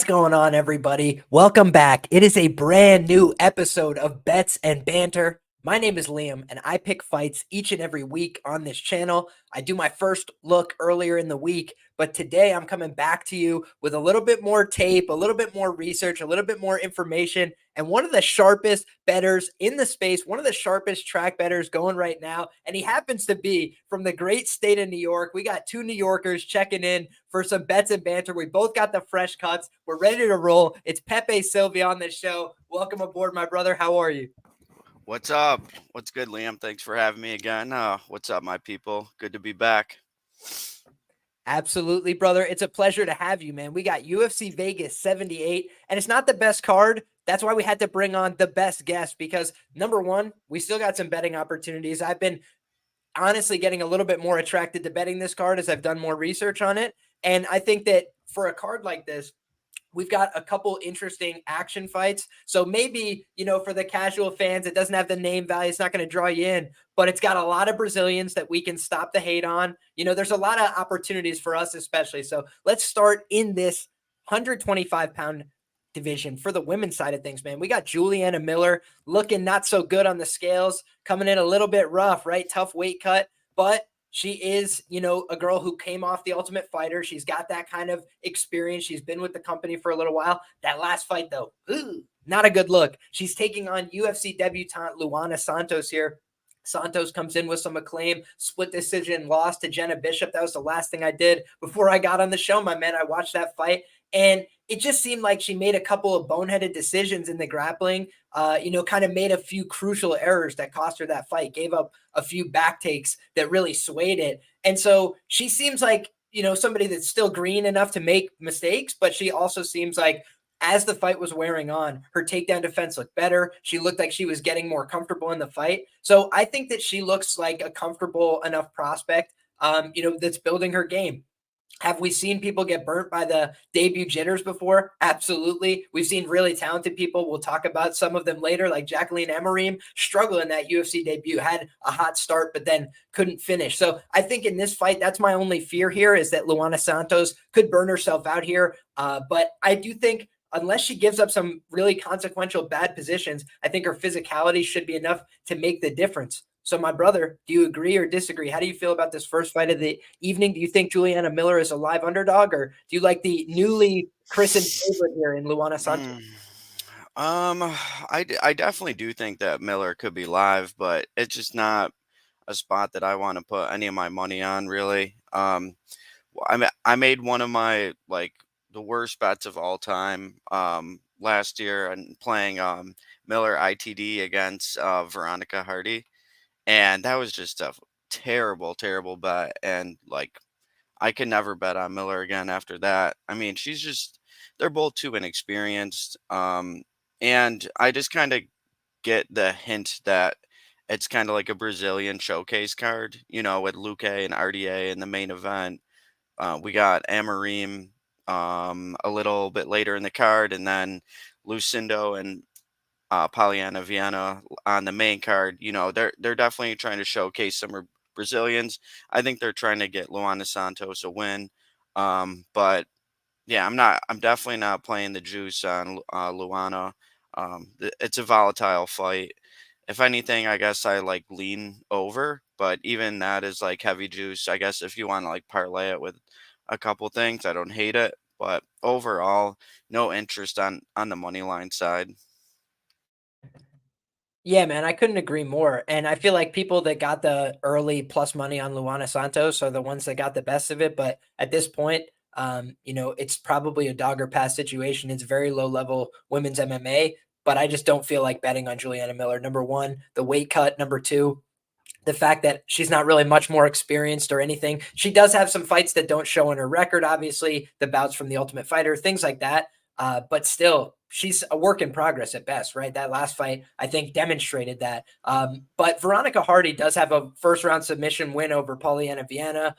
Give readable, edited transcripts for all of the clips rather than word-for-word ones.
What's going on, everybody? Welcome back. It is a brand new episode of Bets and Banter. My name is Liam, and I pick fights each and every week on this channel. I do my first look earlier in the week, but today I'm coming back to you with a little bit more tape, a little bit more research, a little bit more information, and one of the sharpest bettors in the space, one of the sharpest track bettors going right now, and he happens to be from the great state of New York. We got two New Yorkers checking in for some bets and banter. We both got the fresh cuts. We're ready to roll. It's Pepe, Silvia on this show. Welcome aboard, my brother. How are you? What's up? What's good, Liam? Thanks for having me again. What's up, my people? Good to be back. Absolutely, brother. It's a pleasure to have you, man. We got UFC Vegas 78, and it's not the best card. That's why we had to bring on the best guest because, number one, we still got some betting opportunities. I've been honestly getting a little bit more attracted to betting this card as I've done more research on it. And I think that for a card like this, we've got a couple interesting action fights. So maybe, for the casual fans, it doesn't have the name value. It's not going to draw you in, but it's got a lot of Brazilians that we can stop the hate on. There's a lot of opportunities for us, especially. So let's start in this 125-pound division for the women's side of things, man. We got Juliana Miller looking not so good on the scales, coming in a little bit rough, right? Tough weight cut, but she is, a girl who came off the Ultimate Fighter. She's got that kind of experience. She's been with the company for a little while. That last fight, though, not a good look. She's taking on UFC debutante Luana Santos here. Santos comes in with some acclaim, split decision, lost to Jenna Bishop. That was the last thing I did before I got on the show, my man. I watched that fight, and it just seemed like she made a couple of boneheaded decisions in the grappling, kind of made a few crucial errors that cost her that fight, gave up a few back takes that really swayed it. And so she seems like, somebody that's still green enough to make mistakes, but she also seems like as the fight was wearing on, her takedown defense looked better. She looked like she was getting more comfortable in the fight. So I think that she looks like a comfortable enough prospect, that's building her game. Have we seen people get burnt by the debut jitters before? Absolutely. We've seen really talented people. We'll talk about some of them later, like Jacqueline Emerim struggle in that UFC debut, had a hot start, but then couldn't finish. So I think in this fight, that's my only fear here is that Luana Santos could burn herself out here. But I do think unless she gives up some really consequential bad positions, I think her physicality should be enough to make the difference. So, my brother, do you agree or disagree? How do you feel about this first fight of the evening? Do you think Juliana Miller is a live underdog, or do you like the newly christened favorite here in Luana Santos? Mm, I definitely do think that Miller could be live, but it's just not a spot that I want to put any of my money on, really. I made one of my the worst bets of all time last year and playing Miller ITD against Veronica Hardy, and that was just a terrible, terrible bet, and I can never bet on Miller again after that. I mean, they're both too inexperienced. And I just kind of get the hint that it's kind of like a Brazilian showcase card, with Luque and RDA in the main event. We got Amarim a little bit later in the card, and then Lucindo and Polyana Viana on the main card. They're definitely trying to showcase some Brazilians. I think they're trying to get Luana Santos a win. But yeah, I'm definitely not playing the juice on Luana. It's a volatile fight. If anything, I guess I lean over, but even that is heavy juice. I guess if you want to parlay it with a couple things, I don't hate it. But overall, no interest on the money line side. Yeah, man, I couldn't agree more. And I feel like people that got the early plus money on Luana Santos are the ones that got the best of it. But at this point, it's probably a dog or pass situation. It's very low level women's MMA, but I just don't feel like betting on Juliana Miller. Number one, the weight cut. Number two, the fact that she's not really much more experienced or anything. She does have some fights that don't show in her record, obviously, the bouts from the Ultimate Fighter, things like that. But still, she's a work in progress at best, right? That last fight, I think, demonstrated that. But Veronica Hardy does have a first round submission win over Polyana Viana.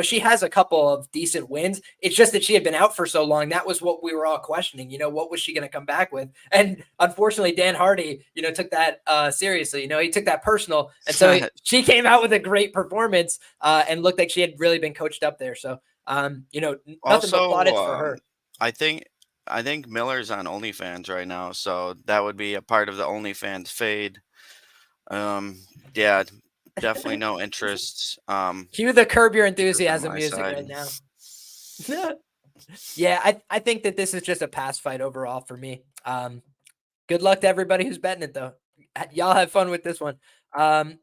She has a couple of decent wins. It's just that she had been out for so long. That was what we were all questioning. What was she going to come back with? And unfortunately, Dan Hardy, took that seriously. He took that personal. And so she came out with a great performance and looked like she had really been coached up there. So, nothing but Also, plaudits for her. I think I think Miller's on OnlyFans right now, so that would be a part of the OnlyFans fade. Um, yeah, definitely no interests. Cue the Curb Your Either from Enthusiasm my music side. right now. Yeah, I think that this is just a pass fight overall for me. Good luck to everybody who's betting it though. Y'all have fun with this one.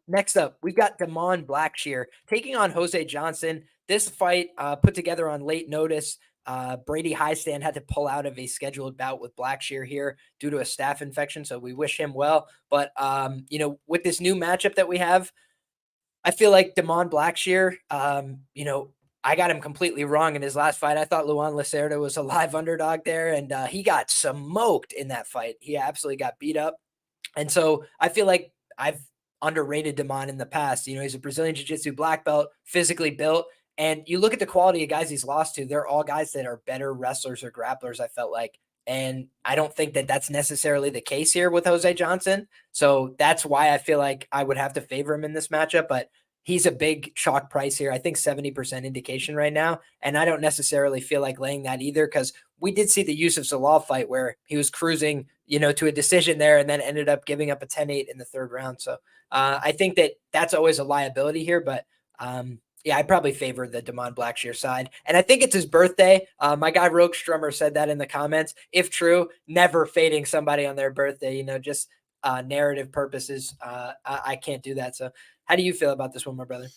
Next up, we've got Damon Blackshear taking on Jose Johnson. This fight put together on late notice. Brady Highstand had to pull out of a scheduled bout with Blackshear here due to a staph infection, so we wish him well. But with this new matchup that we have, I feel like Damon Blackshear, I got him completely wrong in his last fight. I thought Luan Lacerda was a live underdog there, and he got smoked in that fight. He absolutely got beat up. And so I feel like I've underrated Damon in the past. He's a Brazilian Jiu-Jitsu black belt, physically built. And you look at the quality of guys he's lost to, they're all guys that are better wrestlers or grapplers, I felt like. And I don't think that that's necessarily the case here with Jose Johnson. So that's why I feel like I would have to favor him in this matchup. But he's a big chalk price here. I think 70% indication right now. And I don't necessarily feel like laying that either because we did see the Yusuf Zalal fight where he was cruising, to a decision there and then ended up giving up a 10-8 in the third round. So I think that that's always a liability here. But yeah, I probably favor the Damon Blackshear side. And I think it's his birthday. My guy Rogue Strummer said that in the comments. If true, never fading somebody on their birthday, just narrative purposes. I can't do that. So how do you feel about this one, my brother?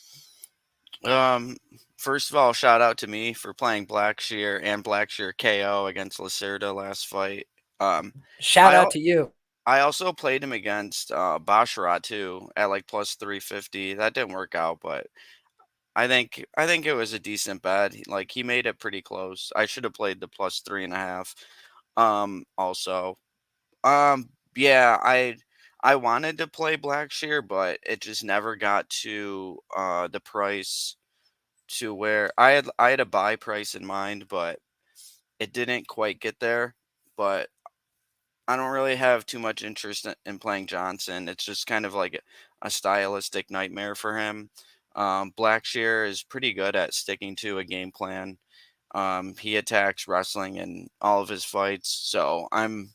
First of all, shout out to me for playing Blackshear and Blackshear KO against Lacerda last fight. Shout I out al- to you. I also played him against Basharat too at like plus 350. That didn't work out, but I think it was a decent bet. Like he made it pretty close. I should have played the plus 3.5. Also, yeah, I wanted to play Blackshear, but it just never got to the price to where I had a buy price in mind, but it didn't quite get there. But I don't really have too much interest in playing Johnson. It's just kind of like a stylistic nightmare for him. Blackshear is pretty good at sticking to a game plan. He attacks wrestling in all of his fights, so I'm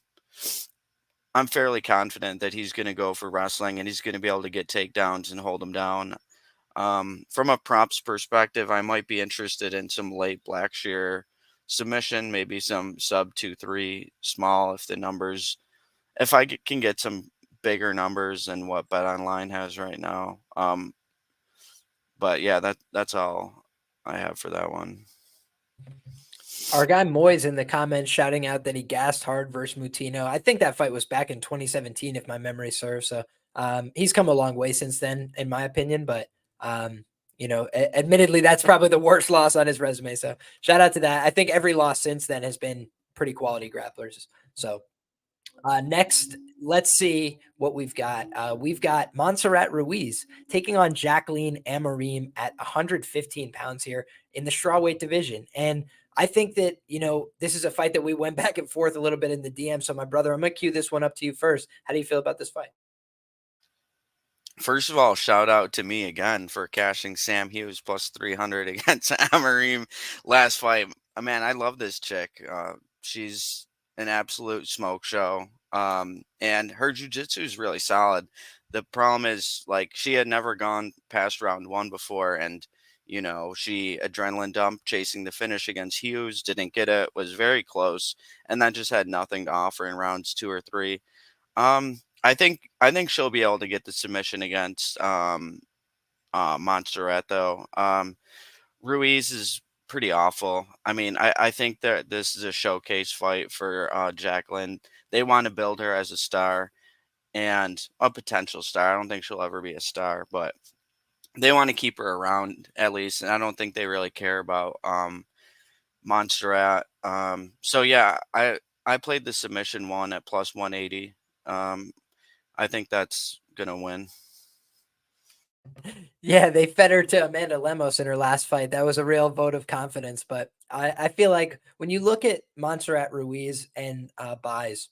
fairly confident that he's going to go for wrestling and he's going to be able to get takedowns and hold him down. From a props perspective, I might be interested in some late Blackshear submission, maybe some sub 2-3 small if the numbers, if can get some bigger numbers than what Bet Online has right now. But yeah, that's all I have for that one. Our guy Moy's in the comments shouting out that he gassed hard versus Mutino. I think that fight was back in 2017, if my memory serves. So he's come a long way since then, in my opinion. But admittedly, that's probably the worst loss on his resume. So shout out to that. I think every loss since then has been pretty quality grapplers. So next, let's see what we've got. We've got Montserrat Ruiz taking on Jacqueline Amarim at 115 pounds here in the strawweight division. And I think that, this is a fight that we went back and forth a little bit in the DM. So, my brother, I'm going to cue this one up to you first. How do you feel about this fight? First of all, shout out to me again for cashing Sam Hughes plus 300 against Amarim last fight. Man, I love this chick. She's an absolute smoke show. And her jujitsu is really solid. The problem is, like, she had never gone past round one before, and she adrenaline dumped chasing the finish against Hughes, didn't get it, was very close, and then just had nothing to offer in rounds 2 or 3. I think she'll be able to get the submission against Montserrat though. Ruiz is pretty awful. I mean, I think that this is a showcase fight for Jacqueline. They want to build her as a star and a potential star. I don't think she'll ever be a star, but they want to keep her around at least. And I don't think they really care about Montserrat. So yeah, I played the submission one at plus 180. I think that's gonna win. Yeah, they fed her to Amanda Lemos in her last fight. That was a real vote of confidence. But I feel like when you look at Montserrat Ruiz and Buys,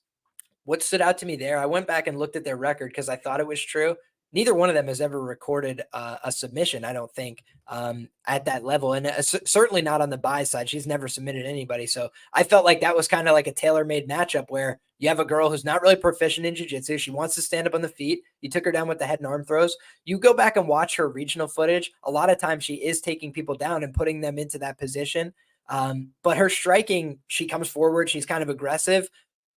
what stood out to me there, I went back and looked at their record because I thought it was true. neither one of them has ever recorded a submission, I don't think, at that level. And certainly not on the buy side. She's never submitted anybody. So I felt like that was kind of like a tailor-made matchup where you have a girl who's not really proficient in jiu-jitsu. She wants to stand up on the feet. You took her down with the head and arm throws. You go back and watch her regional footage. A lot of times she is taking people down and putting them into that position. But her striking, she comes forward. She's kind of aggressive.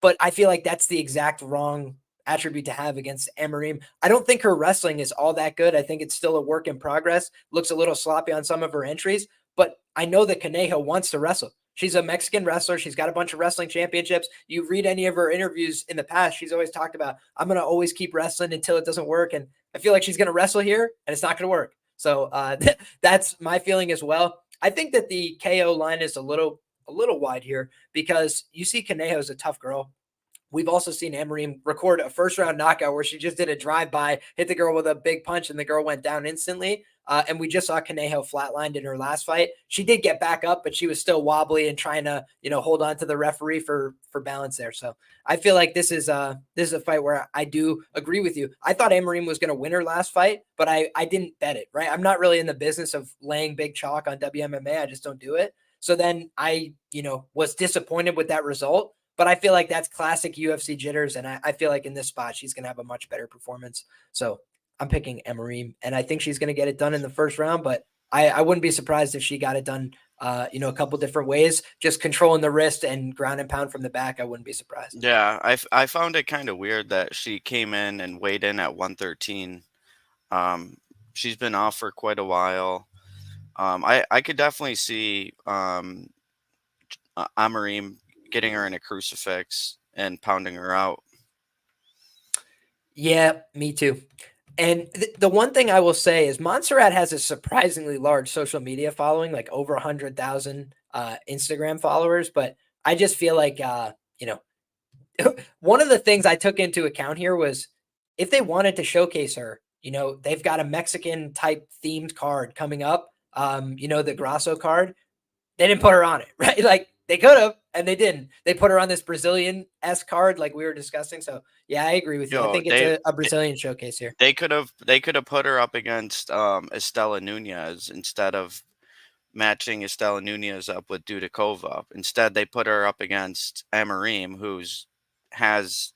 But I feel like that's the exact wrong attribute to have against Amarim. I don't think her wrestling is all that good. I think it's still a work in progress. Looks a little sloppy on some of her entries, but I know that Conejo wants to wrestle. She's a Mexican wrestler. She's got a bunch of wrestling championships. You read any of her interviews in the past, she's always talked about, I'm going to always keep wrestling until it doesn't work. And I feel like she's going to wrestle here and it's not going to work. So that's my feeling as well. I think that the KO line is a little wide here because you see Conejo is a tough girl. We've also seen Amarim record a first-round knockout where she just did a drive-by, hit the girl with a big punch, and the girl went down instantly. And we just saw Conejo flatlined in her last fight. She did get back up, but she was still wobbly and trying to, hold on to the referee for balance there. So I feel like this is a fight where I do agree with you. I thought Amarim was going to win her last fight, but I didn't bet it, right? I'm not really in the business of laying big chalk on WMMA. I just don't do it. So then I, was disappointed with that result. But I feel like that's classic UFC jitters, and I feel like in this spot, she's going to have a much better performance. So I'm picking Amarim, and I think she's going to get it done in the first round, but I wouldn't be surprised if she got it done, a couple different ways, just controlling the wrist and ground and pound from the back. I wouldn't be surprised. Yeah, I found it kind of weird that she came in and weighed in at 113. She's been off for quite a while. I could definitely see Amarim getting her in a crucifix and pounding her out. Yeah, me too. And the one thing I will say is Montserrat has a surprisingly large social media following, like over 100,000 Instagram followers. But I just feel like, one of the things I took into account here was if they wanted to showcase her, they've got a Mexican type themed card coming up, the Grasso card. They didn't put her on it, right? Like they could have, and they didn't. They put her on this Brazilian S card, like we were discussing. So yeah, I agree with you. I Yo, think it's a Brazilian showcase here. they could have put her up against Estela Nunez instead of matching Estela Nunez up with Dudikova. Instead, they put her up against Amarim, who's has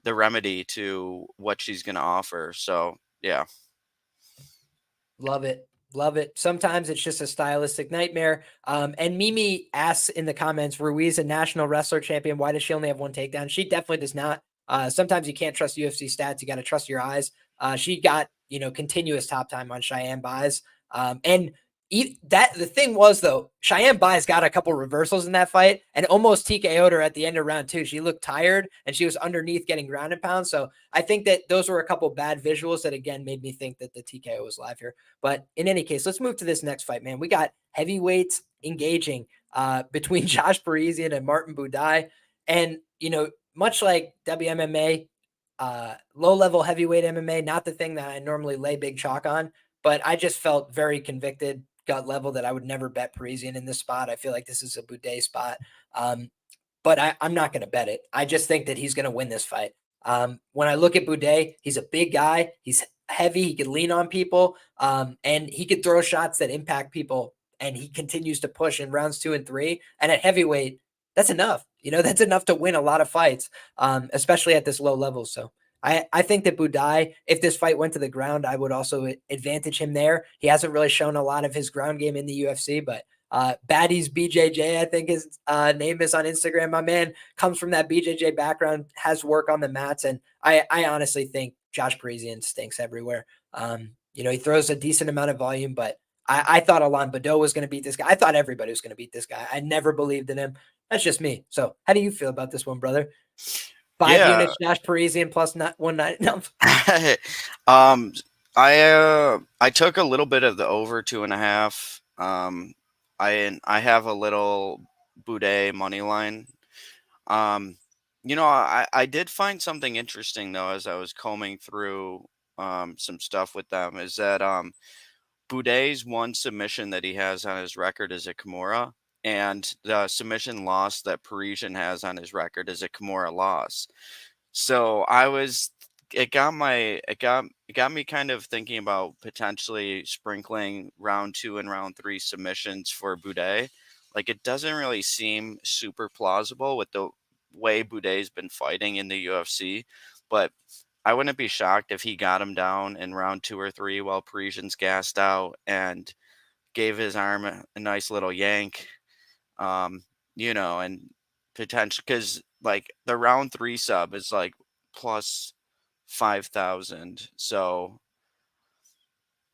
the remedy to what she's going to offer. So yeah. Love it. Love it. Sometimes it's just a stylistic nightmare. And Mimi asks in the comments, Ruiz, a national wrestler champion, why does she only have one takedown? She definitely does not. Sometimes you can't trust UFC stats. You got to trust your eyes. She got, continuous top time on Cheyenne buys. And the thing was though, Cheyenne buys got a couple reversals in that fight and almost TKO'd her at the end of round 2. She looked tired and she was underneath getting ground and pound. So I think that those were a couple bad visuals that again made me think that the TKO was live here. But in any case, let's move to this next fight, man. We got heavyweights engaging between Josh Parisian and Martin Budai. And, much like WMMA, low-level heavyweight MMA, not the thing that I normally lay big chalk on, but I just felt very convicted gut level that I would never bet Parisian in this spot. I feel like this is a Budai spot. But I'm not going to bet it. I just think that he's going to win this fight. When I look at Budai, he's a big guy. He's heavy. He could lean on people, and he could throw shots that impact people. And he continues to push in rounds 2 and 3. And at heavyweight, that's enough. That's enough to win a lot of fights, especially at this low level. So I think that Budai, if this fight went to the ground, I would also advantage him there. He hasn't really shown a lot of his ground game in the UFC, but Baddies BJJ, I think his name is on Instagram. My man comes from that BJJ background, has work on the mats, and I honestly think Josh Parisian stinks everywhere. He throws a decent amount of volume, but I thought Alain Badeau was going to beat this guy. I thought everybody was going to beat this guy. I never believed in him. That's just me. So how do you feel about this one, brother? 5 Yeah. units, Josh Parisian plus not 190. No. I took a little bit of the over 2.5. I have a little Boudet money line. I did find something interesting though as I was combing through some stuff with them is that Boudet's one submission that he has on his record is a Kimura, and the submission loss that Parisian has on his record is a Kimura loss. So I was it got me kind of thinking about potentially sprinkling round 2 and round 3 submissions for Boudet. Like, it doesn't really seem super plausible with the way Boudet's been fighting in the UFC, but I wouldn't be shocked if he got him down in round 2 or 3 while Parisian's gassed out and gave his arm a nice little yank. Um, and potential because like the round 3 sub is like plus 5,000. So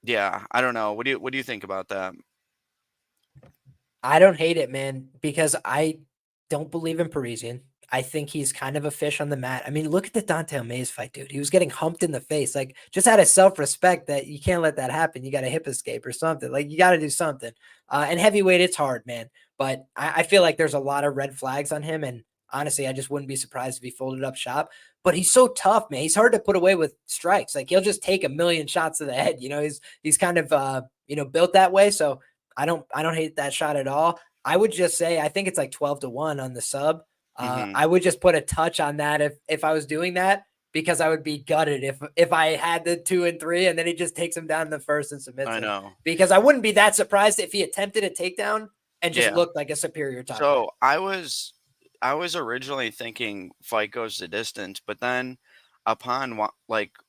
yeah, I don't know. What do you think about that? I don't hate it, man, because I don't believe in Parisian. I think he's kind of a fish on the mat. I mean, look at the Dante Mays fight, dude. He was getting humped in the face. Like, just out of self-respect that you can't let that happen. You got a hip escape or something. Like, you got to do something. And heavyweight, it's hard, man. But I feel like there's a lot of red flags on him. And honestly, I just wouldn't be surprised if he folded up shop. But he's so tough, man. He's hard to put away with strikes. Like, he'll just take a million shots to the head. He's kind of built that way. So I don't hate that shot at all. I would just say I think it's like 12-1 on the sub. Hmm. I would just put a touch on that if I was doing that, because I would be gutted if I had the 2 and 3 and then he just takes him down in the first and submits I him, know. because I wouldn't be that surprised if he attempted a takedown and just Yeah. looked like a superior top guy. So I was originally thinking fight goes the distance, but then upon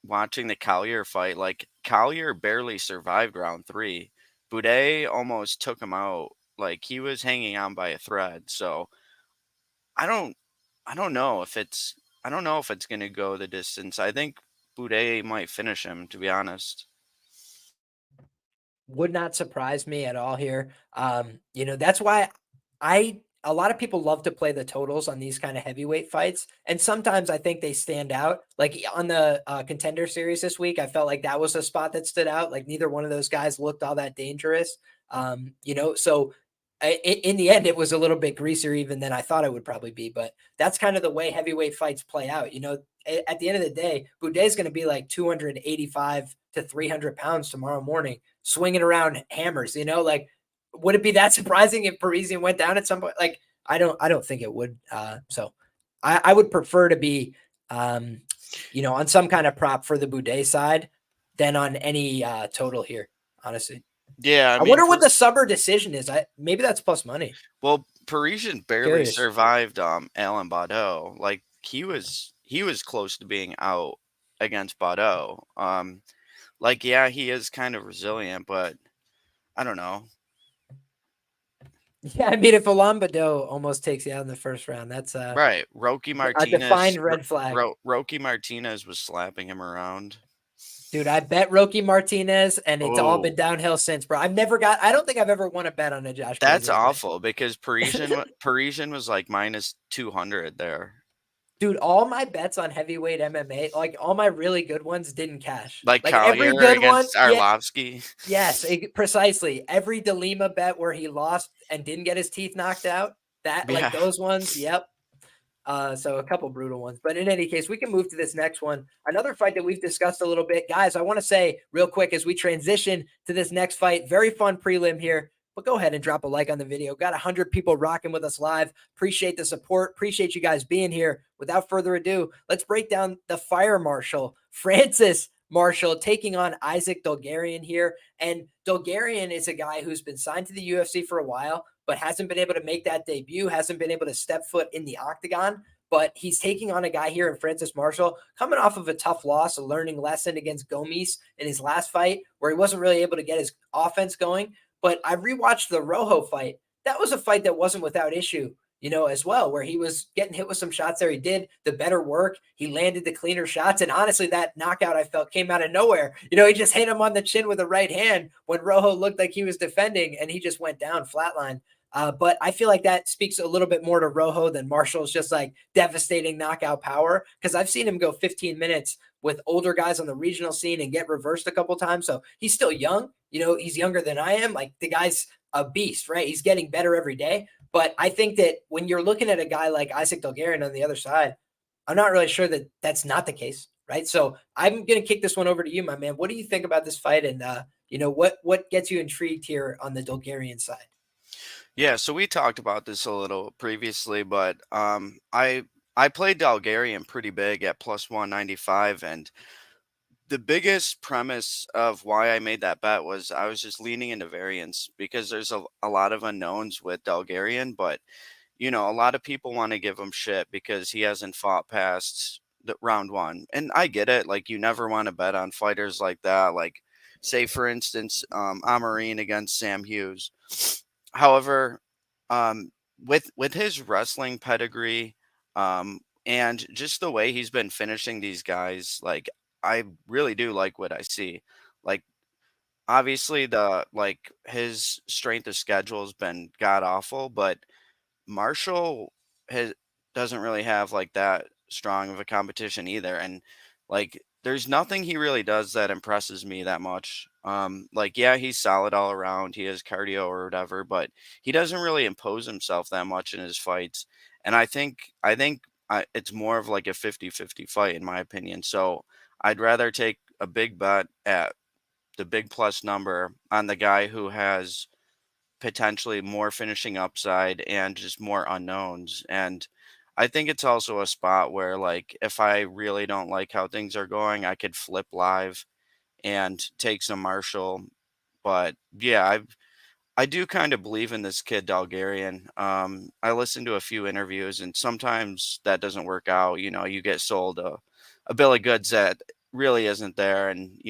watching the Collier fight, like Collier barely survived round 3. Boudet almost took him out. Like, he was hanging on by a thread. So I don't I don't know if it's I don't know if it's gonna go the distance. I think Boudet might finish him, to be honest. Would not surprise me at all here. That's why a lot of people love to play the totals on these kind of heavyweight fights. And sometimes I think they stand out. Like on the Contender series this week, I felt like that was a spot that stood out. Like neither one of those guys looked all that dangerous. So in the end, it was a little bit greasier even than I thought it would probably be. But that's kind of the way heavyweight fights play out. At the end of the day, Boudet is going to be like 285 to 300 pounds tomorrow morning, swinging around hammers. Like, would it be that surprising if Parisian went down at some point? Like, I don't think it would. So I would prefer to be, on some kind of prop for the Boudet side than on any total here, honestly. Yeah, I I mean, wonder what the subber decision is. Maybe that's plus money. Parisian barely Curious. survived Alan Baudot. Like, he was close to being out against Baudot. Like, yeah, he is kind of resilient, but I don't know. Yeah, I mean, if Alambado almost takes you out in the first round, that's Right. Rocky a defined Martinez red flag. Rocky Martinez was slapping him around. Dude, I bet Rocky Martinez, and it's all been Oh, downhill since, bro. I don't think I've ever won a bet on a Josh that's Parisian fight. awful because Parisian was like minus 200 there. Dude, all my bets on heavyweight MMA, like all my really good ones didn't cash. Like Like every Collier good one, against yeah, Arlovsky. yes, precisely. Every DeLima bet where he lost and didn't get his teeth knocked out, that like Yeah. those ones, yep. So a couple brutal ones. But in any case, we can move to this next one. Another fight that we've discussed a little bit. Guys, I want to say real quick as we transition to this next fight, very fun prelim here. But go ahead and drop a like on the video. Got 100 people rocking with us live. Appreciate the support. Appreciate you guys being here. Without further ado, let's break down the fire marshal, Francis Marshall, taking on Isaac Dulgarian here. And Dulgarian is a guy who's been signed to the UFC for a while, but hasn't been able to make that debut, hasn't been able to step foot in the octagon. But he's taking on a guy here in Francis Marshall, coming off of a tough loss, a learning lesson against Gomes in his last fight, where he wasn't really able to get his offense going. But I rewatched the Rojo fight. That was a fight that wasn't without issue, as well, where he was getting hit with some shots there. He did the better work. He landed the cleaner shots. And honestly, that knockout I felt came out of nowhere. He just hit him on the chin with a right hand when Rojo looked like he was defending, and he just went down flatline. But I feel like that speaks a little bit more to Rojo than Marshall's just like devastating knockout power, because I've seen him go 15 minutes with older guys on the regional scene and get reversed a couple times. So he's still young. He's younger than I am. Like, the guy's a beast, right? He's getting better every day. But I think that when you're looking at a guy like Isaac Dulgarian on the other side, I'm not really sure that that's not the case, right? So I'm going to kick this one over to you, my man. What do you think about this fight? And, what gets you intrigued here on the Dulgarian side? Yeah, so we talked about this a little previously, but I I played Dalgarian pretty big at plus 195, and the biggest premise of why I made that bet was I was just leaning into variance because there's a lot of unknowns with Dalgarian, but a lot of people want to give him shit because he hasn't fought past the round one. And I get it. Like, you never want to bet on fighters like that. Like, say, for instance, Amarine against Sam Hughes. However, um, with his wrestling pedigree, and just the way he's been finishing these guys, like, I really do like what I see. Like, obviously, his strength of schedule has been god awful, but Marshall has doesn't really have like that strong of a competition either, and like there's nothing he really does that impresses me that much. Like, yeah, he's solid all around. He has cardio or whatever, but he doesn't really impose himself that much in his fights. And I think it's more of like a 50-50 fight in my opinion. So I'd rather take a big bet at the big plus number on the guy who has potentially more finishing upside and just more unknowns. And I think it's also a spot where, like, if I really don't like how things are going, I could flip live and take some Marshall. But yeah, I do kind of believe in this kid Dalgarian. I listened to a few interviews, and sometimes that doesn't work out. You get sold a bill of goods that really isn't there, and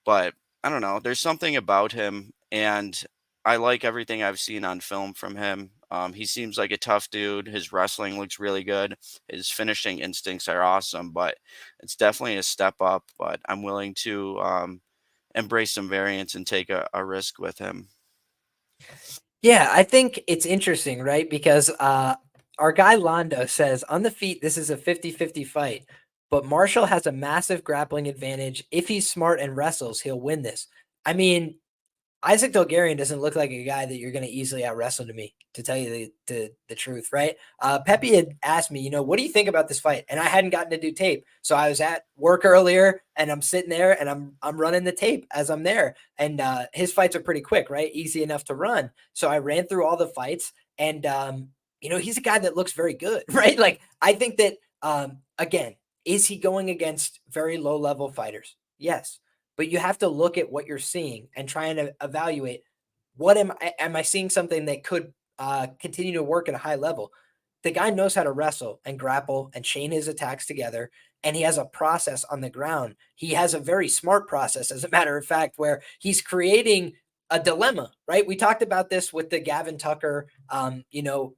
but I don't know. There's something about him, and I like everything I've seen on film from him. He seems like a tough dude. His wrestling looks really good. His finishing instincts are awesome, but it's definitely a step up. But I'm willing to embrace some variance and take a risk with him. Yeah, I think it's interesting, right? Because our guy Londo says on the feet, this is a 50-50 fight, but Marshall has a massive grappling advantage. If he's smart and wrestles, he'll win this. I mean, Isaac Dolgarian doesn't look like a guy that you're going to easily out wrestle to me, to tell you the truth, right? Pepe had asked me, what do you think about this fight? And I hadn't gotten to do tape, so I was at work earlier, and I'm sitting there, and I'm running the tape as I'm there. And his fights are pretty quick, right? Easy enough to run. So I ran through all the fights, and he's a guy that looks very good, right? Like, I think that again, is he going against very low level fighters? Yes, but you have to look at what you're seeing and try and evaluate what am I seeing something that could continue to work at a high level. The guy knows how to wrestle and grapple and chain his attacks together, and he has a process on the ground. He has a very smart process, as a matter of fact, where he's creating a dilemma, right? We talked about this with the Gavin Tucker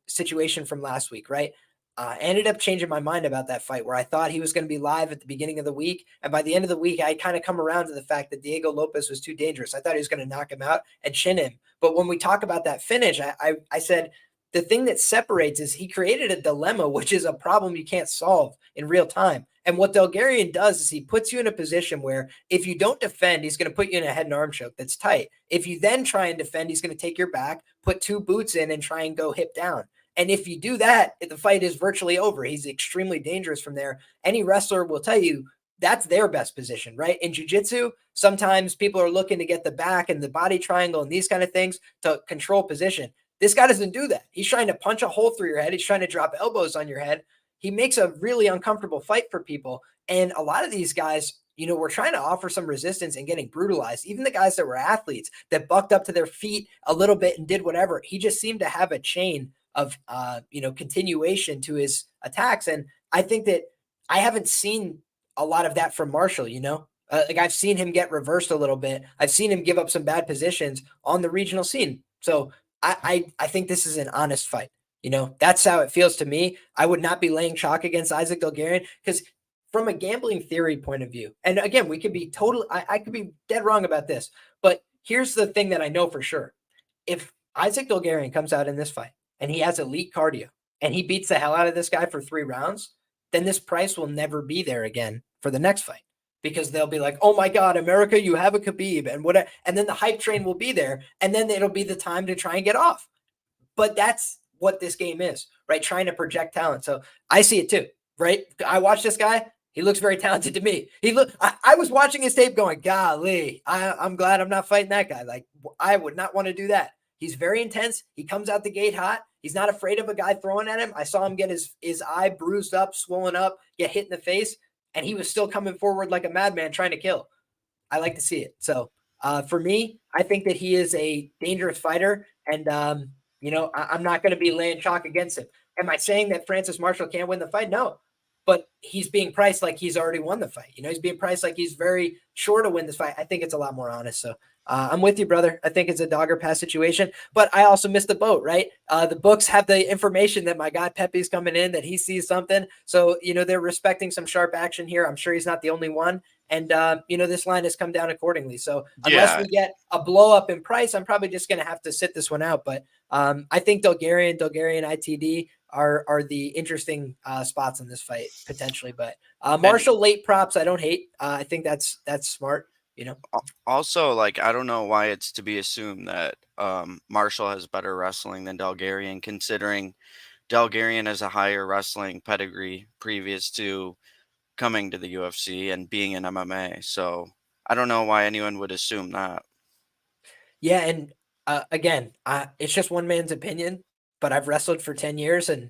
situation from last week, right? I ended up changing my mind about that fight, where I thought he was going to be live at the beginning of the week. And by the end of the week, I kind of come around to the fact that Diego Lopez was too dangerous. I thought he was going to knock him out and chin him. But when we talk about that finish, I said the thing that separates is he created a dilemma, which is a problem you can't solve in real time. And what Delgarian does is he puts you in a position where if you don't defend, he's going to put you in a head and arm choke that's tight. If you then try and defend, he's going to take your back, put two boots in, and try and go hip down. And if you do that, the fight is virtually over. He's extremely dangerous from there. Any wrestler will tell you that's their best position, right? In jiu-jitsu, sometimes people are looking to get the back and the body triangle and these kind of things to control position. This guy doesn't do that. He's trying to punch a hole through your head. He's trying to drop elbows on your head. He makes a really uncomfortable fight for people. And a lot of these guys, we're trying to offer some resistance and getting brutalized. Even the guys that were athletes that bucked up to their feet a little bit and did whatever, he just seemed to have a chain of continuation to his attacks. And I think that I haven't seen a lot of that from Marshall, like I've seen him get reversed a little bit. I've seen him give up some bad positions on the regional scene. So I think this is an honest fight. That's how it feels to me. I would not be laying chalk against Isaac Dolgarian because from a gambling theory point of view, and again, we could be I could be dead wrong about this, but here's the thing that I know for sure. If Isaac Dolgarian comes out in this fight and he has elite cardio and he beats the hell out of this guy for 3 rounds, then this price will never be there again for the next fight because they'll be like, oh my God, America, you have a Khabib and whatever. And then the hype train will be there. And then it'll be the time to try and get off. But that's what this game is, right? Trying to project talent. So I see it too, right? I watch this guy. He looks very talented to me. I was watching his tape going, golly, I'm glad I'm not fighting that guy. Like, I would not want to do that. He's very intense. He comes out the gate hot. He's not afraid of a guy throwing at him. I saw him get his eye bruised up, swollen up, get hit in the face, and he was still coming forward like a madman trying to kill. I like to see it. So for me, I think that he is a dangerous fighter, and I'm not going to be laying chalk against him. Am I saying that Francis Marshall can't win the fight? No, but he's being priced like he's already won the fight. He's being priced like he's very sure to win this fight. I think it's a lot more honest. So I'm with you, brother. I think it's a dogger pass situation, but I also missed the boat, right? The books have the information that my guy Pepe's coming in, that he sees something. So, they're respecting some sharp action here. I'm sure he's not the only one. And, this line has come down accordingly. So unless we get a blow up in price, I'm probably just going to have to sit this one out. But I think Dulgarian ITD are the interesting spots in this fight potentially. But Marshall late props, I don't hate. I think that's smart. Also, like, I don't know why it's to be assumed that Marshall has better wrestling than Dulgarian, considering Dulgarian has a higher wrestling pedigree previous to coming to the UFC and being in MMA. So I don't know why anyone would assume that. Yeah, and again, it's just one man's opinion, but I've wrestled for 10 years, and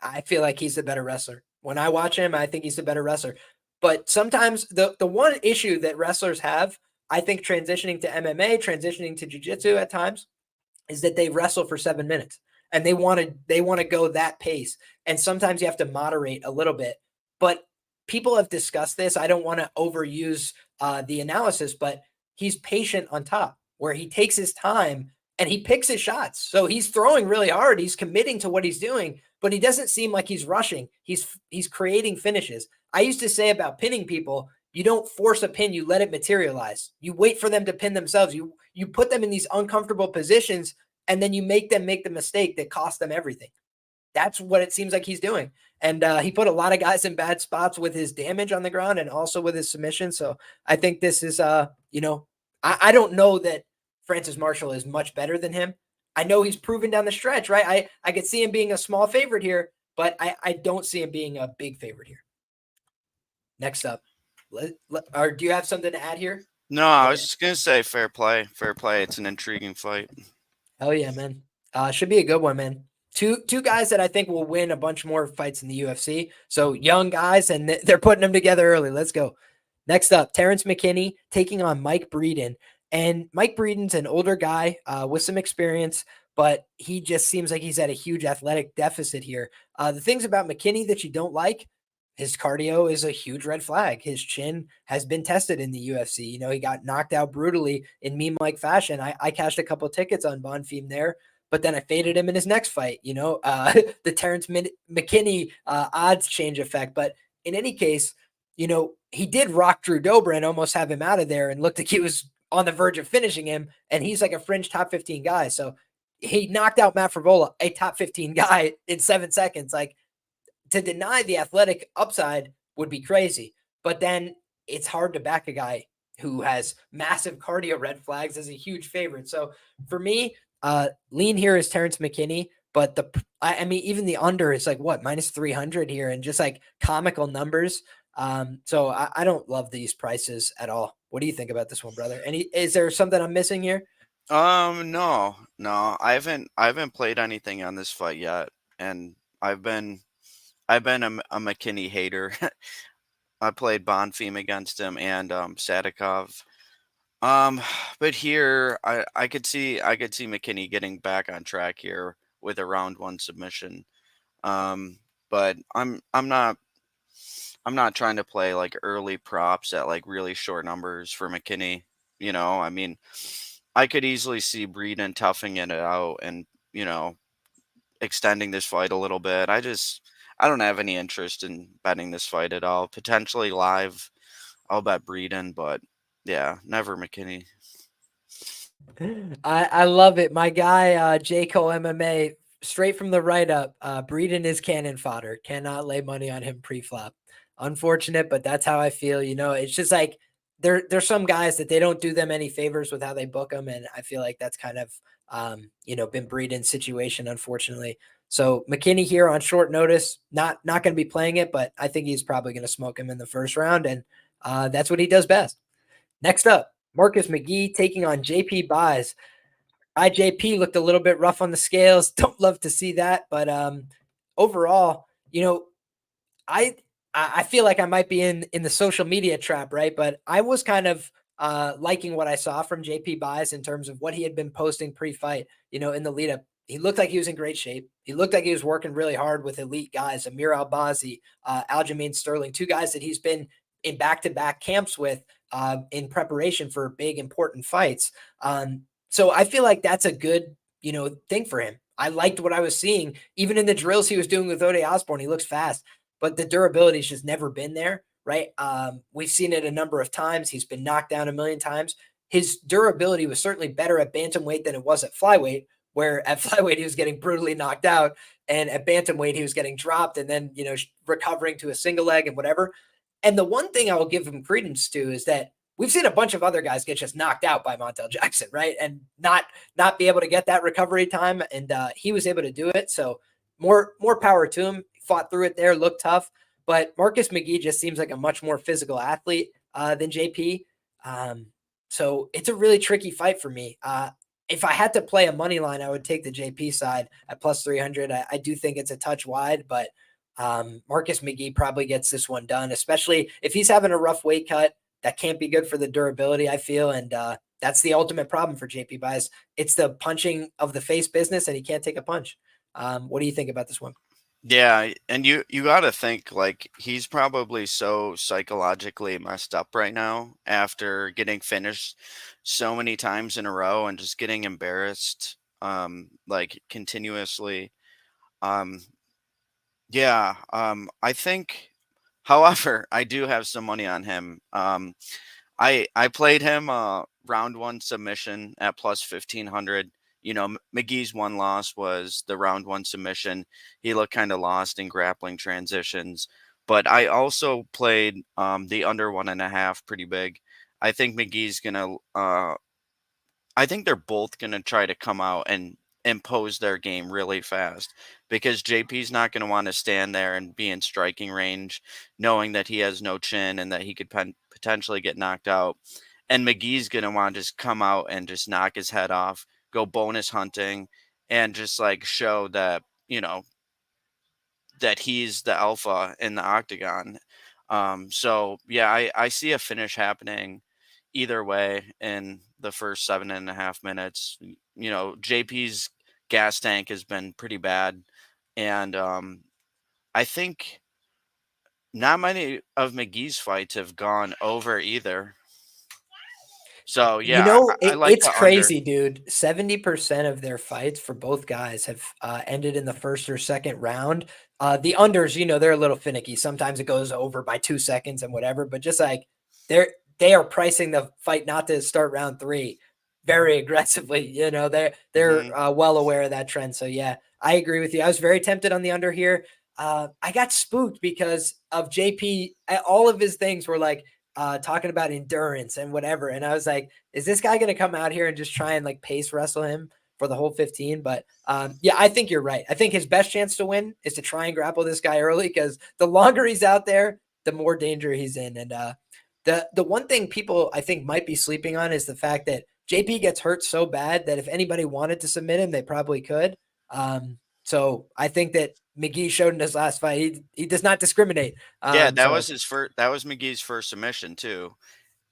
I feel like he's the better wrestler. When I watch him, I think he's the better wrestler. But sometimes the one issue that wrestlers have, I think transitioning to MMA, transitioning to jiu-jitsu at times, is that they wrestle for 7 minutes and they want to go that pace. And sometimes you have to moderate a little bit. But people have discussed this. I don't want to overuse the analysis, but he's patient on top, where he takes his time and he picks his shots. So he's throwing really hard. He's committing to what he's doing, but he doesn't seem like he's rushing. He's creating finishes. I used to say about pinning people, you don't force a pin, you let it materialize. You wait for them to pin themselves. You put them in these uncomfortable positions, and then you make them make the mistake that cost them everything. That's what it seems like he's doing. And he put a lot of guys in bad spots with his damage on the ground and also with his submission. So I think this is, I don't know that Francis Marshall is much better than him. I know he's proven down the stretch, right? I could see him being a small favorite here, but I don't see him being a big favorite here. Next up, or do you have something to add here? No, I was just going to say fair play. Fair play. It's an intriguing fight. Hell yeah, man. Should be a good one, man. Two guys that I think will win a bunch more fights in the UFC. So young guys, and they're putting them together early. Let's go. Next up, Terrence McKinney taking on Mike Breeden. And Mike Breeden's an older guy with some experience, but he just seems like he's at a huge athletic deficit here. The things about McKinney that you don't like, his cardio is a huge red flag. His chin has been tested in the UFC. He got knocked out brutally in meme-like fashion. I cashed a couple tickets on Bonfim there, but then I faded him in his next fight, the Terrence McKinney odds change effect. But in any case, he did rock Drew Dober and almost have him out of there and looked like he was on the verge of finishing him. And he's like a fringe top 15 guy. So he knocked out Matt Frevola, a top 15 guy, in 7 seconds. Like, to deny the athletic upside would be crazy. But then it's hard to back a guy who has massive cardio red flags as a huge favorite. So for me, lean here is Terrence McKinney, but even the under is like what, minus 300 here, and just like comical numbers. So I don't love these prices at all. What do you think about this one, brother? Is there something I'm missing here? No, I haven't played anything on this fight yet, and I've been a McKinney hater. I played Bonfim against him and Sadikov. But here I could see McKinney getting back on track here with a round 1 submission. But I'm not trying to play like early props at like really short numbers for McKinney. I mean, I could easily see Breeden toughing it out and, extending this fight a little bit. I don't have any interest in betting this fight at all. Potentially live, I'll bet Breeden, but yeah, never McKinney. I love it. My guy, J-Co MMA, straight from the write up, Breeden is cannon fodder. Cannot lay money on him pre-flop. Unfortunate, but that's how I feel. It's just like there's some guys that they don't do them any favors with how they book them. And I feel like that's kind of, been Breeden's situation, unfortunately. So McKinney here on short notice, not going to be playing it, but I think he's probably going to smoke him in the first round. And that's what he does best. Next up, Marcus McGee taking on JP Buys. IJP looked a little bit rough on the scales. Don't love to see that, but overall, I feel like I might be in the social media trap, right? But I was kind of liking what I saw from JP Buys in terms of what he had been posting pre-fight, in the lead up. He looked like he was in great shape. He looked like he was working really hard with elite guys, Amir Albazi, Aljamain Sterling, two guys that he's been in back-to-back camps with in preparation for big, important fights. So I feel like that's a good, thing for him. I liked what I was seeing. Even in the drills he was doing with Ode Osborne, he looks fast, but the durability's just never been there, right? We've seen it a number of times. He's been knocked down a million times. His durability was certainly better at bantamweight than it was at flyweight, where at flyweight he was getting brutally knocked out, and at bantamweight he was getting dropped and then, recovering to a single leg and whatever. And the one thing I will give him credence to is that we've seen a bunch of other guys get just knocked out by Montel Jackson, right? And not be able to get that recovery time. And he was able to do it. So more power to him. Fought through it there, looked tough. But Marcus McGee just seems like a much more physical athlete than JP. So it's a really tricky fight for me. If I had to play a money line, I would take the JP side at plus 300. I do think it's a touch wide, but Marcus McGee probably gets this one done, especially if he's having a rough weight cut. That can't be good for the durability, I feel. And that's the ultimate problem for JP Buys. It's the punching of the face business, and he can't take a punch. What do you think about this one? Yeah, and you got to think like he's probably so psychologically messed up right now after getting finished so many times in a row and just getting embarrassed like continuously. Um I think however, I do have some money on him. I played him round one submission at plus 1500. McGee's one loss was the round one submission. He looked kind of lost in grappling transitions, but I also played the under 1.5 pretty big. I think McGee's gonna. I think they're both gonna try to come out and impose their game really fast because JP's not going to want to stand there and be in striking range, knowing that he has no chin and that he could potentially get knocked out. And McGee's going to want to just come out and just knock his head off, go bonus hunting, and just like show that, that he's the alpha in the octagon. So yeah, I see a finish happening either way in the first 7.5 minutes. JP's gas tank has been pretty bad, and I think not many of McGee's fights have gone over either. So yeah, I like It's the under. crazy, dude. 70% of their fights for both guys have ended in the first or second round. The unders, they're a little finicky. Sometimes it goes over by 2 seconds and whatever, but just like they are pricing the fight not to start round three very aggressively. They're well aware of that trend. So yeah, I agree with you. I was very tempted on the under here. I got spooked because of JP. All of his things were like talking about endurance and whatever. And I was like, is this guy going to come out here and just try and like pace wrestle him for the whole 15? But yeah, I think you're right. I think his best chance to win is to try and grapple this guy early, because the longer he's out there, the more danger he's in. And the one thing people I think might be sleeping on is the fact that JP gets hurt so bad that if anybody wanted to submit him, they probably could. So I think that McGee showed in his last fight, he does not discriminate. Yeah, that was his first. That was McGee's first submission too,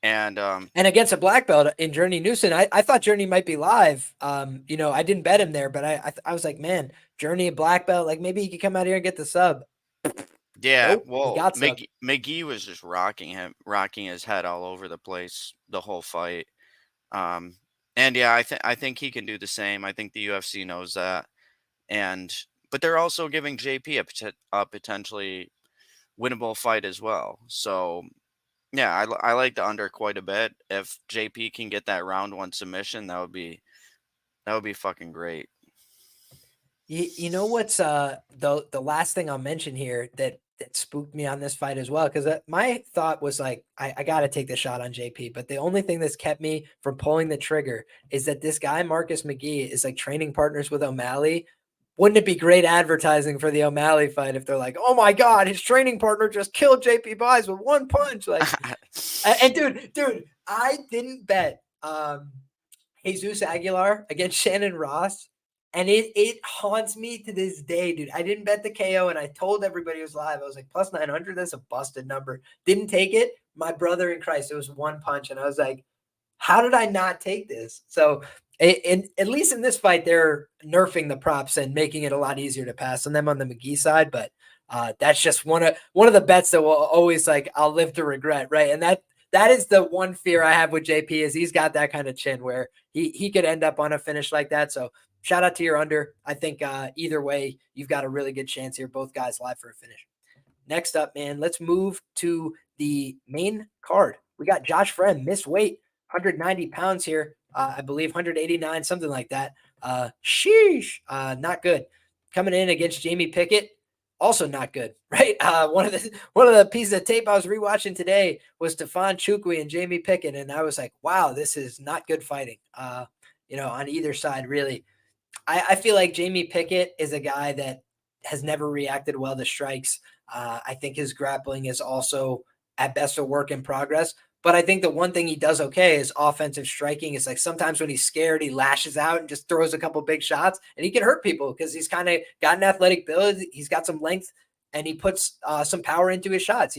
and and against a black belt in Journey Newson, I thought Journey might be live. I didn't bet him there, but I was like, man, Journey a black belt, like maybe he could come out here and get the sub. yeah, Nope, he well, got sub. McGee was just rocking his head all over the place the whole fight. Um, and yeah, I think he can do the same. I think the UFC knows that, and but they're also giving JP a potentially winnable fight as well. So yeah, I like the under quite a bit. If JP can get that round one submission, that would be fucking great. You know what's the last thing I'll mention here that spooked me on this fight as well, because my thought was like I got to take the shot on JP, but the only thing that's kept me from pulling the trigger is that this guy Marcus McGee is like training partners with O'Malley. Wouldn't it be great advertising for the O'Malley fight if they're like, oh my God, his training partner just killed JP Buys with one punch? Like, and dude, I didn't bet Jesus Aguilar against Shannon Ross. And it haunts me to this day, dude. I didn't bet the KO, and I told everybody it was live. I was like, plus 900, that's a busted number. Didn't take it. My brother in Christ, it was one punch. And I was like, how did I not take this? So at least in this fight, they're nerfing the props and making it a lot easier to pass on them on the McGee side. But that's just one of the bets that will always, like, I'll live to regret, right? And that is the one fear I have with JP, is he's got that kind of chin where he could end up on a finish like that. So shout out to your under. I think either way, you've got a really good chance here. Both guys live for a finish. Next up, man, let's move to the main card. We got Josh Friend, missed weight, 190 pounds here. I believe 189, something like that. Sheesh, not good. Coming in against Jamie Pickett, also not good, right? One of the pieces of tape I was rewatching today was Stephon Chukwi and Jamie Pickett, and I was like, wow, this is not good fighting. On either side, really. I feel like Jamie Pickett is a guy that has never reacted well to strikes. I think his grappling is also at best a work in progress. But I think the one thing he does okay is offensive striking. It's like sometimes when he's scared, he lashes out and just throws a couple big shots, and he can hurt people because he's kind of got an athletic build. He's got some length, and he puts some power into his shots,